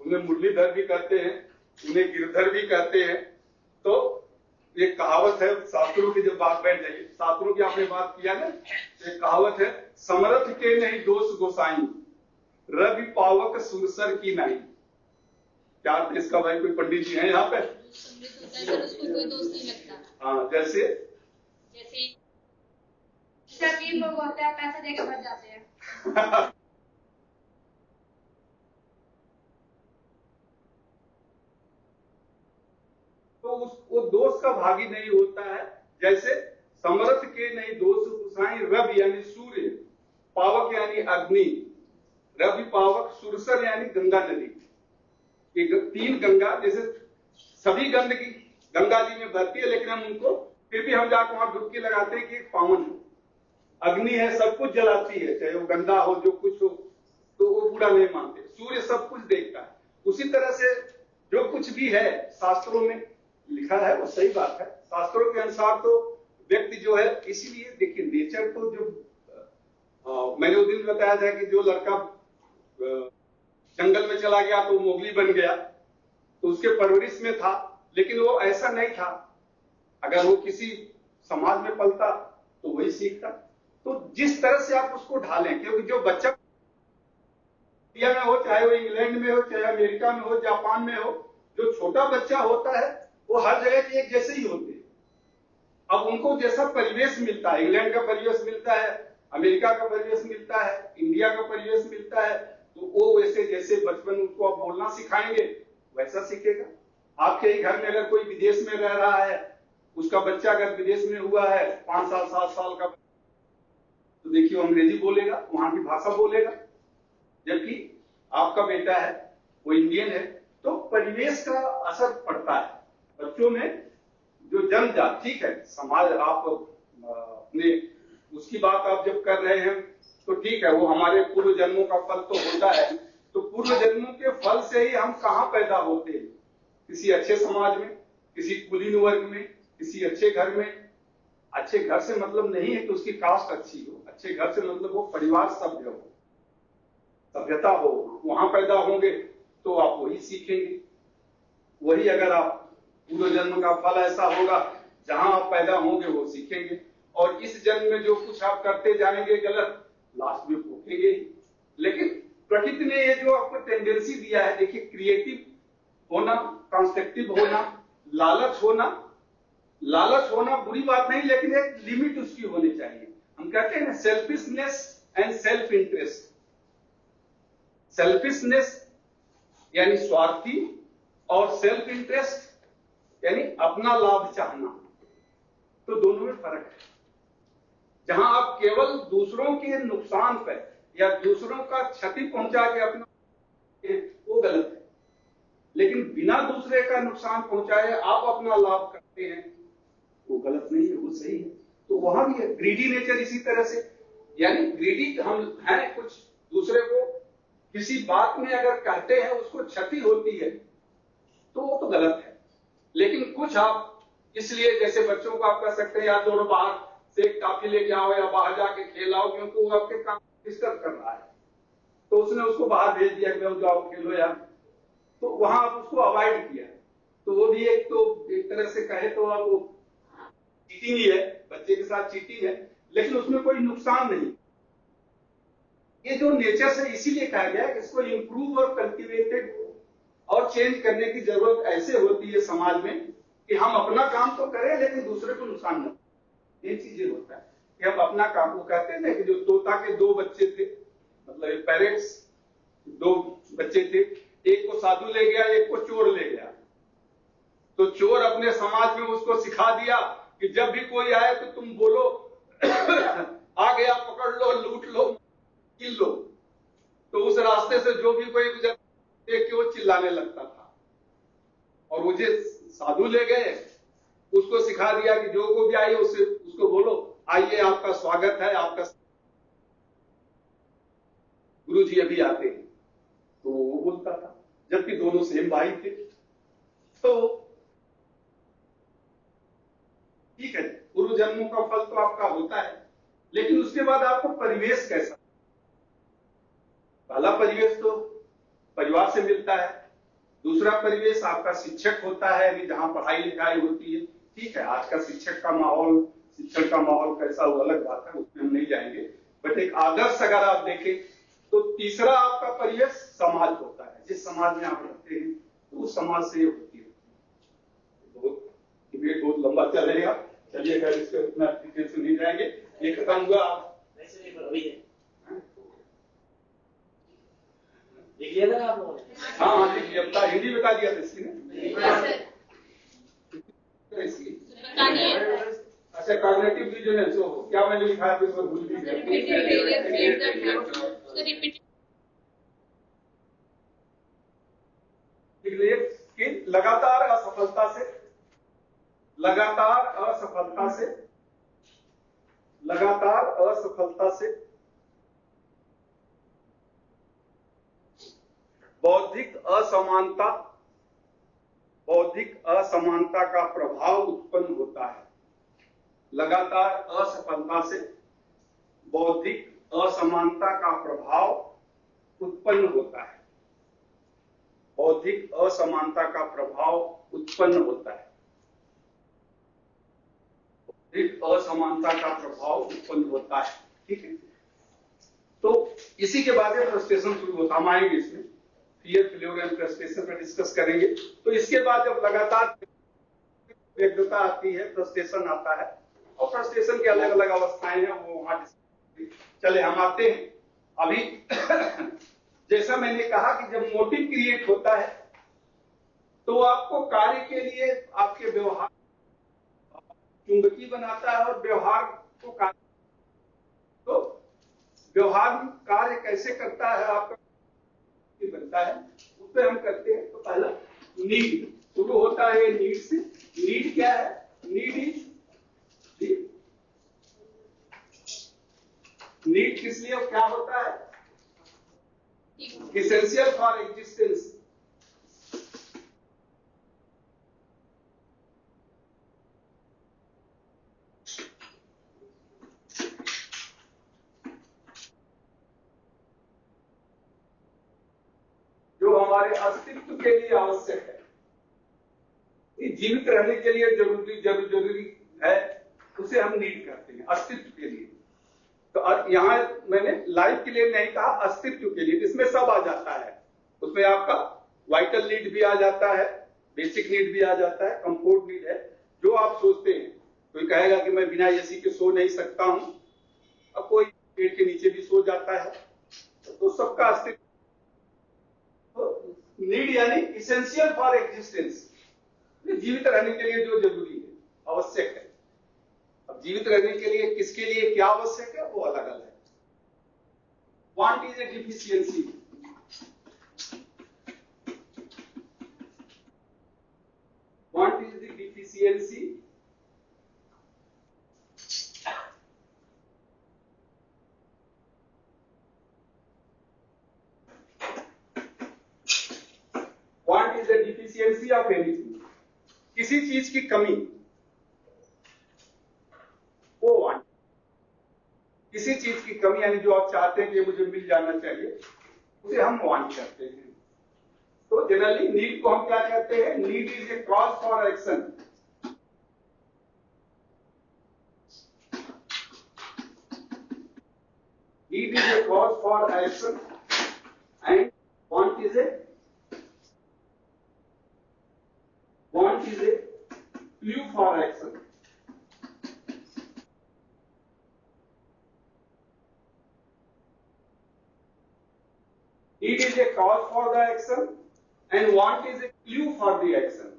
उन्हें मुरलीधर भी कहते हैं, उन्हें गिरधर भी कहते हैं। तो ये कहावत है, शास्त्रों की जब बात बैठ जाएगी, शास्त्रों की आपने बात किया ना, एक कहावत है, समरथ के नहीं दोष गोसाई, रवि पावक सुरसर की नहीं। क्या अर्थ इसका भाई? कोई पंडित जी हैं यहाँ पे? उसको कोई दोष नहीं लगता। हाँ, जैसे शरीर लोग होते हैं, पैसे देके बच जाते हैं। तो वो दोष का भागी नहीं होता है। जैसे समरथ के नहीं दोष गुसाई, रवि यानी सूर्य, पावक यानी अग्नि, रवि पावक, सुरसर यानी गंगा नदी। ये 3 गंगा, जैसे सभी गंदगी गंगा जी में बहती है, लेकिन हम उनको फिर भी हम जाकर वहां डुबकी लगाते हैं कि एक पावन है, अग्नि है, सब कुछ जलाती है, चाहे वो गंदा हो जो कुछ हो, तो वो बुरा नहीं मानते। सूर्य सब कुछ देखता है। उसी तरह से जो कुछ भी है शास्त्रों में लिखा है वो सही बात है। शास्त्रों के अनुसार तो व्यक्ति जो है, इसीलिए देखिए नेचर तो जो मैंने उस दिन बताया था कि जो लड़का जंगल में चला गया तो मोगली बन गया, तो उसके परवरिश में था, लेकिन वो ऐसा नहीं था। अगर वो किसी समाज में पलता तो वही सीखता। तो जिस तरह से आप उसको ढालें, क्योंकि जो बच्चा इंडिया में हो, चाहे वो इंग्लैंड में हो, चाहे अमेरिका में हो, जापान में हो, जो छोटा बच्चा होता है वो हर जगह के एक जैसे ही होते हैं। अब उनको जैसा परिवेश मिलता है, इंग्लैंड का परिवेश मिलता है, अमेरिका का परिवेश मिलता है, इंडिया का परिवेश मिलता है, तो वो वैसे जैसे बचपन में उसको आप बोलना सिखाएंगे वैसा सीखेगा। आपके ही घर में अगर कोई विदेश में रह रहा है, उसका बच्चा अगर विदेश में हुआ है 5 साल 7 साल का, तो देखिए वो अंग्रेजी बोलेगा, वहां की भाषा बोलेगा। जबकि आपका बेटा है वो इंडियन है, तो परिवेश का असर पड़ता है बच्चों में। जो जन्मजात, ठीक है, समाज आप अपने उसकी बात आप जब कर रहे हैं तो ठीक है, वो हमारे पूर्व जन्मों का फल तो होता है। तो पूर्व जन्मों के फल से ही हम कहां पैदा होते हैं? किसी अच्छे समाज में, किसी कुलीन वर्ग में, किसी अच्छे घर में। अच्छे घर से मतलब नहीं है कि उसकी कास्ट अच्छी हो, अच्छे घर से मतलब वो परिवार सभ्य हो, सभ्यता हो, वहां पैदा होंगे तो आप वही सीखेंगे। वही अगर आप पूर्व जन्म का फल ऐसा होगा, जहां आप पैदा होंगे वो सीखेंगे। और इस जन्म में जो कुछ आप करते जाएंगे गलत, लास्ट में भूखेंगे ही। लेकिन प्रकृति ने ये जो आपको टेंडेंसी दिया है, देखिए क्रिएटिव होना, कंस्ट्रक्टिव होना, लालच होना बुरी बात नहीं, लेकिन एक लिमिट उसकी होनी चाहिए। हम कहते हैं ना selfishness and self interest. Selfishness यानी स्वार्थी, और सेल्फ इंटरेस्ट यानी अपना लाभ चाहना। तो दोनों में फर्क है। जहां आप केवल दूसरों के नुकसान पर या दूसरों का क्षति पहुंचा के अपना, वो गलत है। लेकिन बिना दूसरे का नुकसान पहुंचाए आप अपना लाभ करते हैं, वो गलत नहीं है, वो सही है। तो वहां भी है ग्रीडी नेचर। इसी तरह से यानी ग्रीडी हम हैं, कुछ दूसरे को किसी बात में अगर कहते हैं उसको क्षति होती है तो वो तो गलत है। लेकिन कुछ आप इसलिए, जैसे बच्चों को आप कह सकते हैं यार दोनों बाहर से काफी लेके आओ या बाहर जाके खेलाओ, क्योंकि वो आपके काम डिस्टर्ब कर रहा है, तो उसने उसको बाहर भेज दिया कि जाओ खेलो यार, तो वहां आप उसको अवॉइड किया। तो वो भी एक, तो एक तरह से कहे तो आप चीटिंग ही है, बच्चे के साथ चीटिंग है, लेकिन उसमें कोई नुकसान नहीं। ये जो नेचर से इसीलिए कहा गया है कि इसको इंप्रूव और कल्टिवेटेड और चेंज करने की जरूरत ऐसे होती है समाज में कि हम अपना काम तो करें लेकिन दूसरे को नुकसान न। ये चीजें होता है कि हम अपना काम, वो कहते हैं ना कि जो तोता के 2 बच्चे थे, मतलब पेरेंट्स 2 बच्चे थे, एक को साधु ले गया, एक को चोर ले गया। तो चोर अपने समाज में उसको सिखा दिया कि जब भी कोई आए तो तुम बोलो आ गया, पकड़ लो, लूट लो, किल लो। तो उस रास्ते से जो भी कोई गुजर देख के वो चिल्लाने लगता था। और मुझे साधु ले गए, उसको सिखा दिया कि जो को भी आई उसको बोलो आइए, आपका स्वागत है। आपका गुरु जी अभी आते हैं, तो वो बोलता था, जबकि दोनों सेम भाई थे। तो ठीक है, पूर्व जन्मों का फल तो आपका होता है, लेकिन उसके बाद आपको परिवेश कैसा, पहला परिवेश तो परिवार से मिलता है, दूसरा परिवेश आपका शिक्षक होता है, अभी जहां पढ़ाई लिखाई होती है। ठीक है, आज का शिक्षक का माहौल, शिक्षण का माहौल कैसा, वो अलग बात है, उसमें हम नहीं जाएंगे। बट एक आदर्श अगर आप देखें तो तीसरा आपका परिवेश समाज होता है, जिस समाज में आप रहते हैं तो उस समाज से होती है। डिबेट बहुत लंबा चलेगा, चलिए अगर इसके उतना डिटेल से नहीं जाएंगे। ये खत्म हुआ, आप लिख लिया था आप लोगों ने? हाँ हाँ लिख लिया, बता, हिंदी बता दिया था इसकी ने। अच्छा, कॉग्निटिव डिसोनेंस, क्या मैंने लिखा है तो इसको भूल भी गया। कि लगातार असफलता से बौद्धिक असमानता का प्रभाव उत्पन्न होता है। लगातार असफलता से बौद्धिक असमानता का प्रभाव उत्पन्न होता है। बौद्धिक असमानता का प्रभाव उत्पन्न होता है। बौद्धिक असमानता का प्रभाव उत्पन्न होता है। ठीक है, तो इसी के बाद फ्रस्ट्रेशन शुरू होता है। हम आएंगे इसमें, फियर, फेल्योर एंड फ्रस्ट्रेशन पर डिस्कस करेंगे। तो इसके बाद जब लगातार व्यग्रता आती है, फ्रस्ट्रेशन आता है, और फ्रस्ट्रेशन की अलग अलग अवस्थाएं हैं, वो वहां। चले हम आते हैं अभी। जैसा मैंने कहा कि जब मोटिव क्रिएट होता है तो आपको कार्य के लिए आपके व्यवहार चुंबकीय बनाता है, और व्यवहार को कार्य, तो व्यवहार कार्य कैसे करता है आपका बनता है, उस पर हम करते हैं। तो पहला नीड शुरू होता है, नीड से। नीड क्या है? नीड इज, नीड किस लिए क्या होता है? Essential for existence. जो हमारे अस्तित्व के लिए आवश्यक है, जीवित रहने के लिए जरूरी है, उसे हम नीड करते हैं अस्तित्व के लिए। तो यहां मैंने लाइफ के लिए नहीं कहा, अस्तित्व के लिए, इसमें सब आ जाता है। उसमें आपका वाइटल नीड भी आ जाता है, बेसिक नीड भी आ जाता है, कंफर्ट नीड है। जो आप सोचते हैं, कोई कहेगा कि मैं बिना एसी के सो नहीं सकता हूं, अब कोई पेड़ के नीचे भी सो जाता है, तो सबका अस्तित्व। नीड यानी इसेंशियल फॉर एग्जिस्टेंस, जीवित रहने के लिए जो जरूरी है, आवश्यक है। अब जीवित रहने के लिए किसके लिए क्या आवश्यक है, वो अलग अलग है। Want is a deficiency. Want is the deficiency want is the deficiency of anything. किसी चीज की कमी, वो वांट। किसी चीज की कमी यानी जो आप चाहते हैं कि मुझे मिल जाना चाहिए, उसे हम वांट करते हैं। तो जनरली नीड को हम क्या कहते हैं? Need is a cause for action. Need is a cause for action and want is a clue for action. Need is a cause for the action and want is a clue for the action.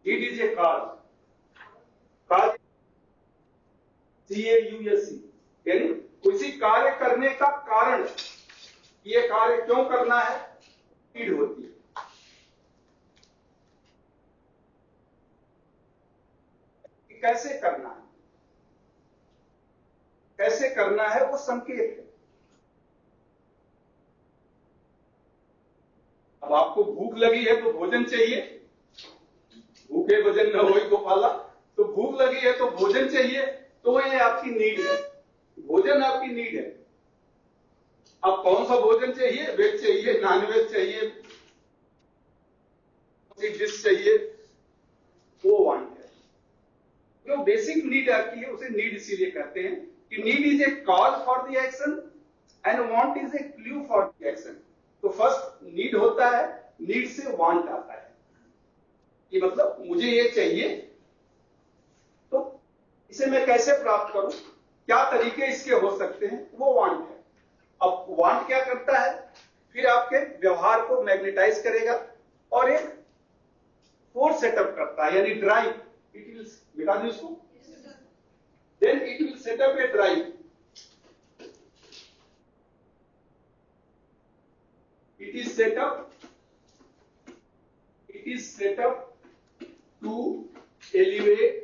Need is a cause. Cause C-A-U-S-E, यानी किसी कार्य करने का कारण, ये कार्य क्यों करना है, नीड होती है। कैसे करना है, कैसे करना है वो संकेत है। अब आपको भूख लगी है तो भोजन चाहिए, भूखे भोजन न होई गोपाला, तो भूख लगी है तो भोजन चाहिए, तो ये आपकी नीड है, भोजन आपकी नीड है। अब कौन सा भोजन चाहिए, वेज चाहिए, नॉन वेज चाहिए, डिश चाहिए, वो वांट है। जो बेसिक नीड आपकी है उसे नीड इसीलिए कहते हैं कि need is a cause for the action and want is a clue for the action. तो फर्स्ट नीड होता है, नीड से वांट आता है कि मतलब मुझे ये चाहिए, तो इसे मैं कैसे प्राप्त करूं, क्या तरीके इसके हो सकते हैं, वो वांट है। अब वांट क्या करता है, फिर आपके व्यवहार को मैग्नेटाइज करेगा और एक फोर्स सेटअप करता है, यानी ड्राइव। इट विल, बिता दी उसको, then it will set up a drive. It is set up to elevate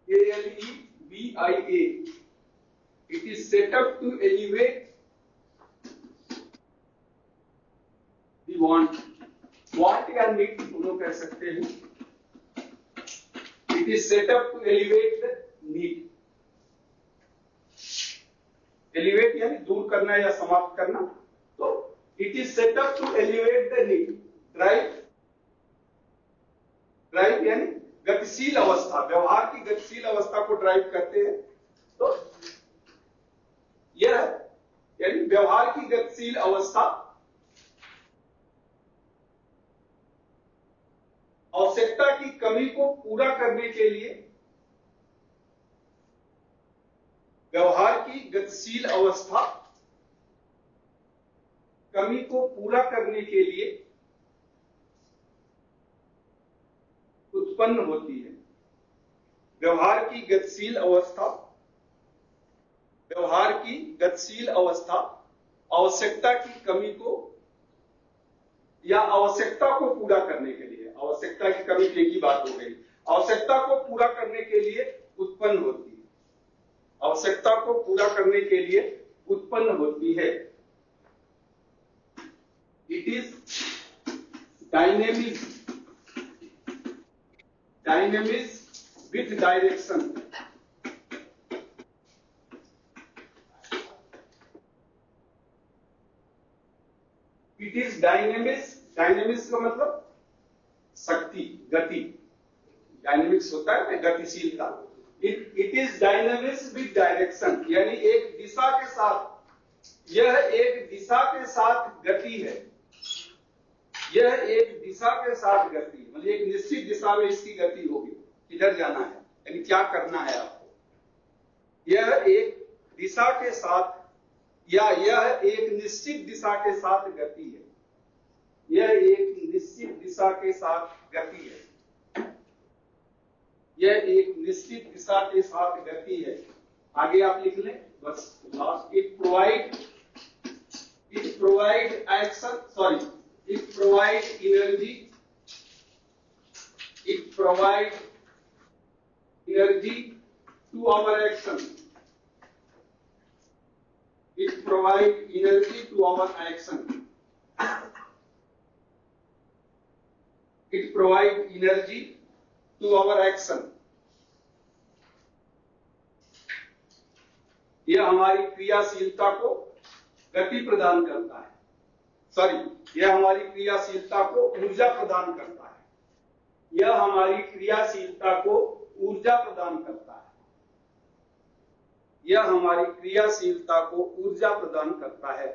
ALEVIA. It is set up to elevate the want या need दोनों कह सकते हैं। It is set up to elevate the need. Elevate यानी दूर करना या समाप्त करना, तो it is set up to elevate the need. Drive यानी गतिशील अवस्था, व्यवहार की गतिशील अवस्था को ड्राइव करते हैं। तो यह यानी व्यवहार की गतिशील अवस्था आवश्यकता की कमी को पूरा करने के लिए, व्यवहार की गतिशील अवस्था कमी को पूरा करने के लिए उत्पन्न होती है। व्यवहार की गतिशील अवस्था, व्यवहार की गतिशील अवस्था आवश्यकता की कमी को या आवश्यकता को पूरा करने के लिए, आवश्यकता की कमी की बात हो गई, आवश्यकता को पूरा करने के लिए उत्पन्न होती है, आवश्यकता को पूरा करने के लिए उत्पन्न होती है। It is dynamic with direction. It is dynamics का मतलब शक्ति, गति। डायनेमिक्स होता है ना गतिशीलता। It is dynamics with direction, यानी एक दिशा के साथ, यह एक दिशा के साथ गति है, यह एक दिशा के साथ गति, मतलब एक निश्चित दिशा में इसकी गति होगी, किधर जाना है यानी क्या करना है आपको। यह एक दिशा के साथ या यह एक निश्चित दिशा के साथ गति है, यह एक निश्चित दिशा के साथ गति है, यह एक निश्चित दिशा के साथ गति है। आगे आप लिख लें बस last. It provide action, sorry, it provide energy, it provide energy to our action, it provide energy to our action, it provide energy to our action. यह हमारी क्रियाशीलता को गति प्रदान करता है, सॉरी, यह हमारी क्रियाशीलता को ऊर्जा प्रदान करता है, यह हमारी क्रियाशीलता को ऊर्जा प्रदान करता है, यह हमारी क्रियाशीलता को ऊर्जा प्रदान करता है।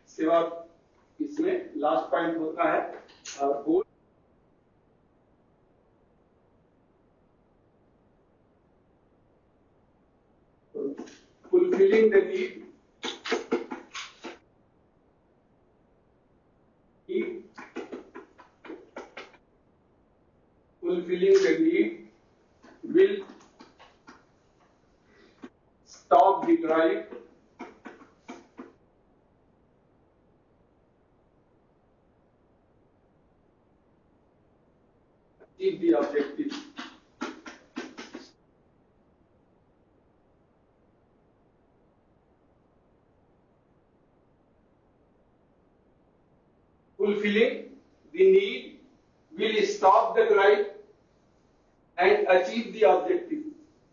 सेवा इसमें लास्ट पॉइंट होता है गोल। fulfilling the need drive achieve the objective. Fulfilling the need will stop the drive and achieve the objective.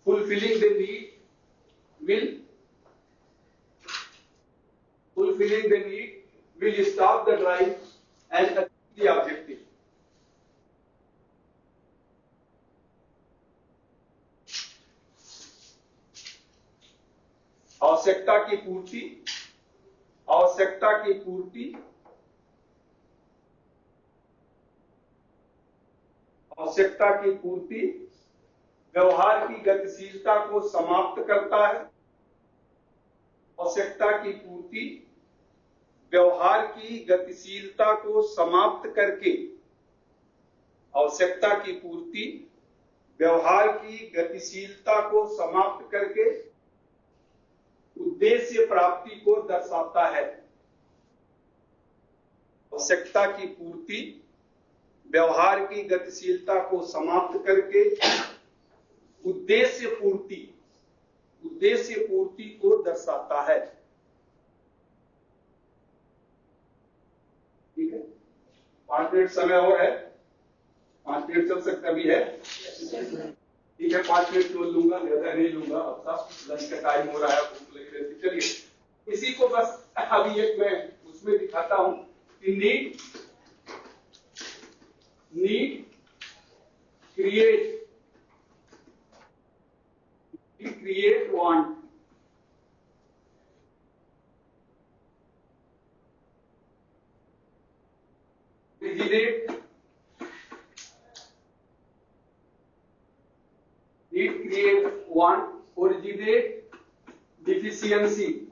Fulfilling the need will stop the drive and achieve the objective. आवश्यकता की पूर्ति व्यवहार की गतिशीलता को समाप्त करता है। आवश्यकता की पूर्ति व्यवहार की गतिशीलता को समाप्त करके आवश्यकता की पूर्ति व्यवहार की गतिशीलता को समाप्त करके उद्देश्य प्राप्ति को दर्शाता है। आवश्यकता की पूर्ति व्यवहार की गतिशीलता को समाप्त करके उद्देश्य पूर्ति को दर्शाता है। ठीक है, 5 मिनट समय और है, 5 मिनट चल सकता भी है। ठीक है, 5 मिनट केवल लूंगा, ज्यादा नहीं लूंगा। अब साहब लंच का टाइम हो रहा है, भूख लगी रहती। चलिए इसी को बस अभी एक मैं उसमें दिखाता हूं कि need create want. Need create want, originate deficiency.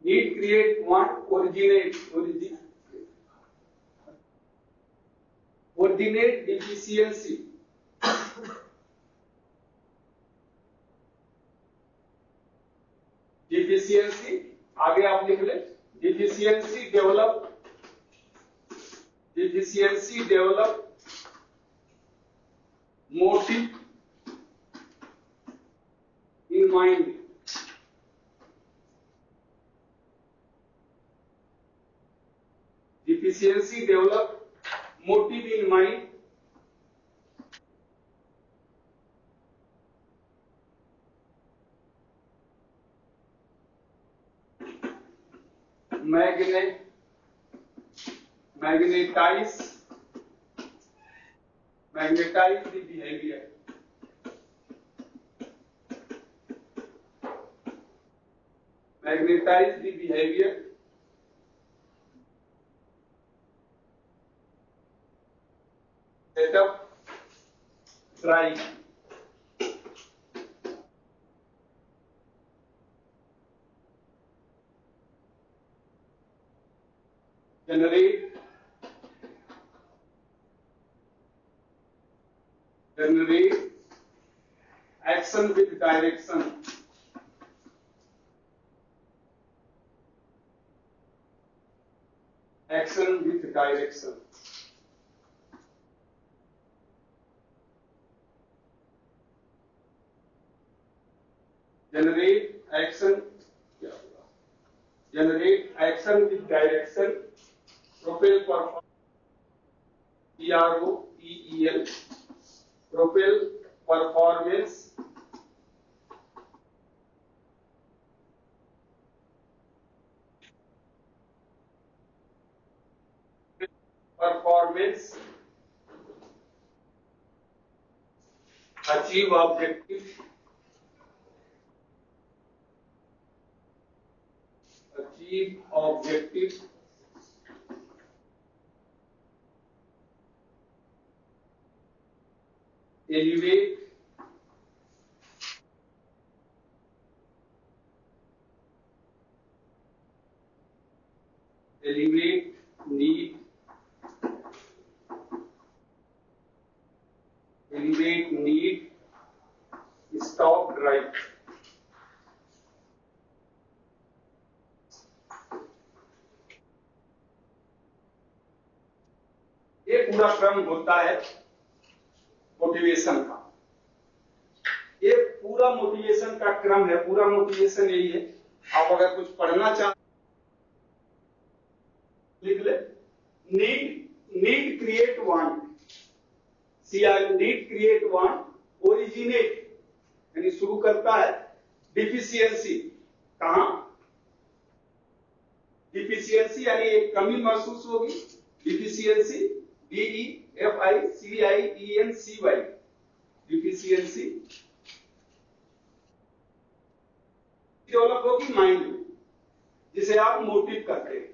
Need create want, originate deficiency. Deficiency आगे आप लिख ले, deficiency develop motive in mind. Deficiency develop motive in mind. Magnetize the behavior. Set up drive. Generate action with direction. Generate action with direction. Propel performance. PROPEL. Propel performance. Achieve objective. Elevate elevate need, stop drive. ये पूरा क्रम होता है motivation का। ये पूरा motivation का क्रम है, पूरा मोटिवेशन यही है। आप अगर कुछ पढ़ना चाहते लिख ले, need create want, need create want, originate यानी शुरू करता है, डिफिशियंसी कहां, डिफिशियंसी यानी एक कमी महसूस होगी, डिफिशियंसी DEFICIENCY, डिफिशियंसी डेवलप होगी माइंड में, जिसे आप मोटिव करते हैं,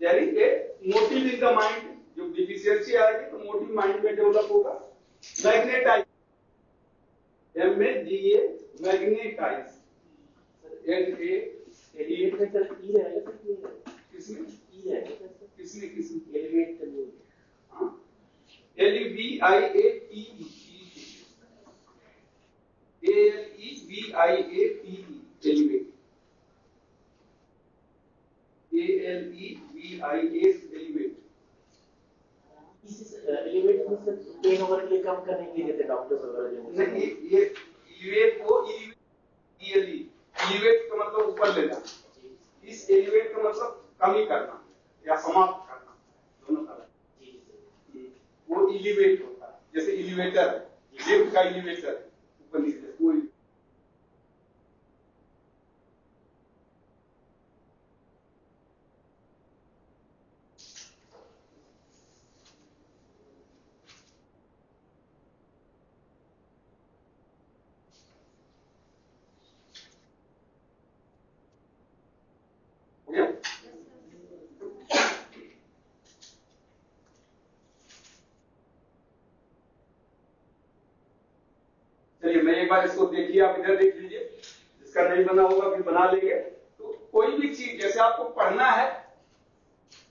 यानी कि मोटिव इन द माइंड। जो डिफिशियंसी आएगी तो मोटिव माइंड में डेवलप होगा। मैग्नेटाइज, MAGA, मैग्नेटाइज, किसमें एलिवेट करनी एलिवेट। एलिवेट पेन ओवर के लिए कम करने के लिए देते डॉक्टर्स वगैरह जो नहीं, ये एलिवेट को एलिवेट का मतलब ऊपर लेना, इस एलिवेट का मतलब कमी करना या समाप्त करना, दोनों तरह। वो एलिवेट होता है, जैसे एलिवेटर है, लिफ्ट का एलिवेटर ऊपर नीचे, वो चलिए मैं एक बार इसको देखिए, आप इधर देख लीजिए, जिसका नहीं बना होगा फिर बना लेंगे। तो कोई भी चीज जैसे आपको पढ़ना है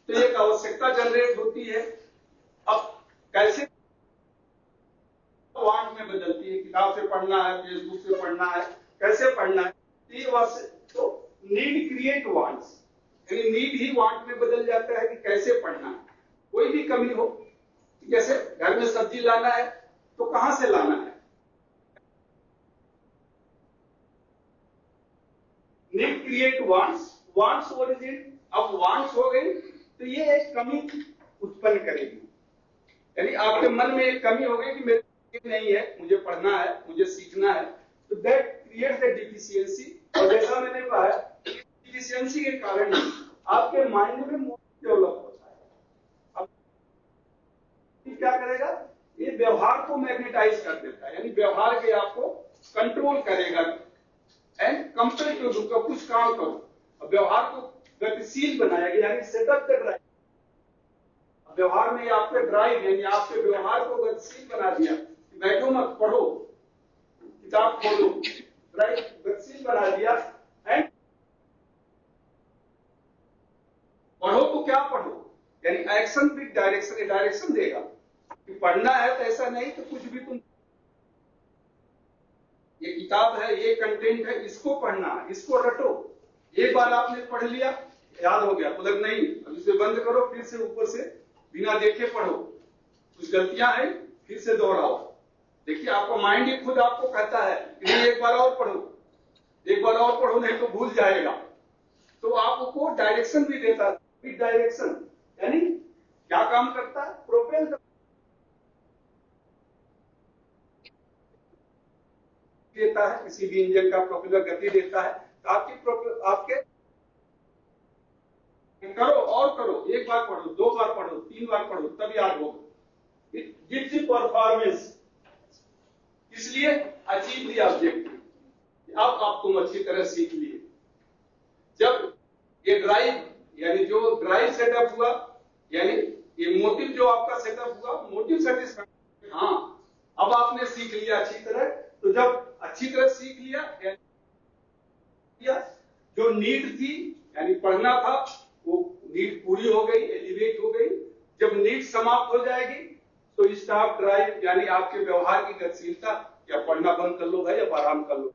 तो एक आवश्यकता जनरेट होती है, अब कैसे वांट में बदलती है, किताब से पढ़ना है, फेसबुक से पढ़ना है, कैसे पढ़ना है, तो नीड क्रिएट वांट्स, यानी नीड ही वांट में बदल जाता है कि कैसे पढ़ना है। कोई भी कमी हो, जैसे घर में सब्जी लाना है तो कहां से लाना है, नीड क्रिएट वांट्स ओरिजिन। अब वांट्स हो गई तो ये एक कमी उत्पन्न करेगी, यानी आपके मन में एक कमी हो गई कि मेरे नहीं है, मुझे पढ़ना है, मुझे सीखना है, तो दैट क्रिएट्स द डिफिशियंसी। और जैसा मैंने कहा डिफिशियंसी के कारण आपके माइंड में मोटिव डेवलप होता है। अब क्या करेगा, ये व्यवहार को मैग्नेटाइज कर देता है, यानी व्यवहार के आपको कंट्रोल करेगा एंड कंपेयर टू डू, कुछ काम करो। अब व्यवहार को गतिशील बनाएगा, यानी सेटअप द ड्राइव। व्यवहार में आपके ड्राइव यानी आपके व्यवहार को गतिशील बना दिया, बैठो मत पढ़ो, किताब खोलो, ड्राइव गतिशील बना दिया। एंड पढ़ो तो क्या पढ़ो, यानी एक्शन विद डायरेक्शन, डायरेक्शन देगा कि पढ़ना है तो ऐसा नहीं तो कुछ भी तुम, ये किताब है, ये कंटेंट है, इसको पढ़ना है, इसको रटो। एक बार आपने पढ़ लिया, याद हो गया, मतलब नहीं, अब इसे बंद करो, फिर से ऊपर से बिना देखे पढ़ो, कुछ गलतियां हैं फिर से दोहराओ। देखिए आपका माइंड ही खुद आपको कहता है कि नहीं एक बार और पढ़ो, एक बार और पढ़ो, नहीं तो भूल जाएगा। तो आपको डायरेक्शन भी देता है, डायरेक्शन यानी क्या काम करता है, प्रोपेल देता है, किसी भी इंजन का प्रोपेलर गति देता है। तो आपके करो और करो, एक बार पढ़ो, दो बार पढ़ो, तीन बार पढ़ो, तब याद होगा। इट गिव्स यू परफॉर्मेंस, इसलिए अचीव द ऑब्जेक्टिव। अब तुम अच्छी तरह सीख लिए। जब ये ड्राइव यानी जो ड्राइव सेटअप हुआ, यानी ये मोटिव जो आपका सेटअप हुआ, मोटिव सेटिस्फैक्शन, हाँ अब आपने सीख लिया अच्छी तरह। तो जब अच्छी तरह सीख लिया, जो नीड थी यानी पढ़ना था वो नीड पूरी हो गई, एलिवेट हो गई। जब नीड समाप्त हो जाएगी तो स्टॉप ड्राइव यानी आपके व्यवहार की गतिशीलता, या पढ़ना बंद कर लो भाई, अब आराम कर लो,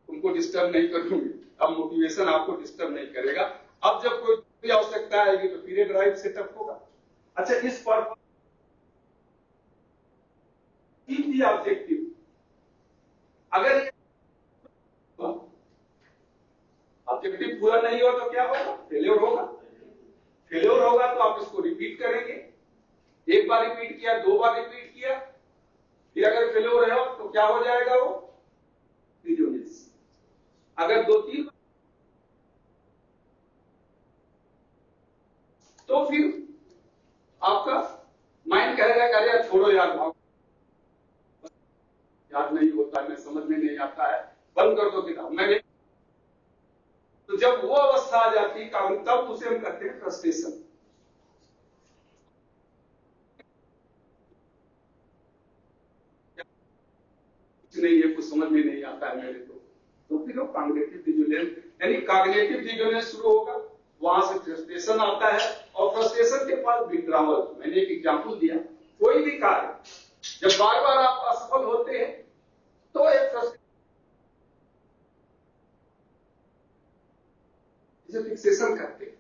तुमको डिस्टर्ब नहीं करूंगी। अब मोटिवेशन आपको डिस्टर्ब नहीं करेगा। अब जब कोई आवश्यकता आएगी तो फिर ड्राइव सेटअप होगा। अच्छा, इस पर ऑब्जेक्टिव अगर ऑब्जेक्टिव पूरा नहीं हो तो क्या होगा? फेल्योर होगा। फेल्योर होगा तो आप इसको रिपीट करेंगे। एक बार रिपीट किया, 2 बार रिपीट किया, फिर अगर फेल्योर है तो क्या हो जाएगा? वो रिजोनेंस। अगर 2-3 तो फिर आपका माइंड कहेगा कि अरे छोड़ो यार, याद नहीं होता है, समझ में नहीं आता है, बंद कर दो किताब। मैंने तो जब वो अवस्था आ जाती है तब उसे हम कहते हैं फ्रस्ट्रेशन। कुछ नहीं है, कुछ समझ में नहीं आता है मेरे को, तो फिर वो कॉग्निटिव डिसोनेंस यानी कॉग्निटिव डिसोनेंस शुरू होगा। वहां से फ्रस्ट्रेशन आता है और फ्रस्ट्रेशन के बाद विड्रॉवल। मैंने एक एग्जांपल दिया, कोई भी कार्य जब बार बार आप असफल होते हैं तो एक फ्रस्ट्रेशन फिक्सेशन करते हैं।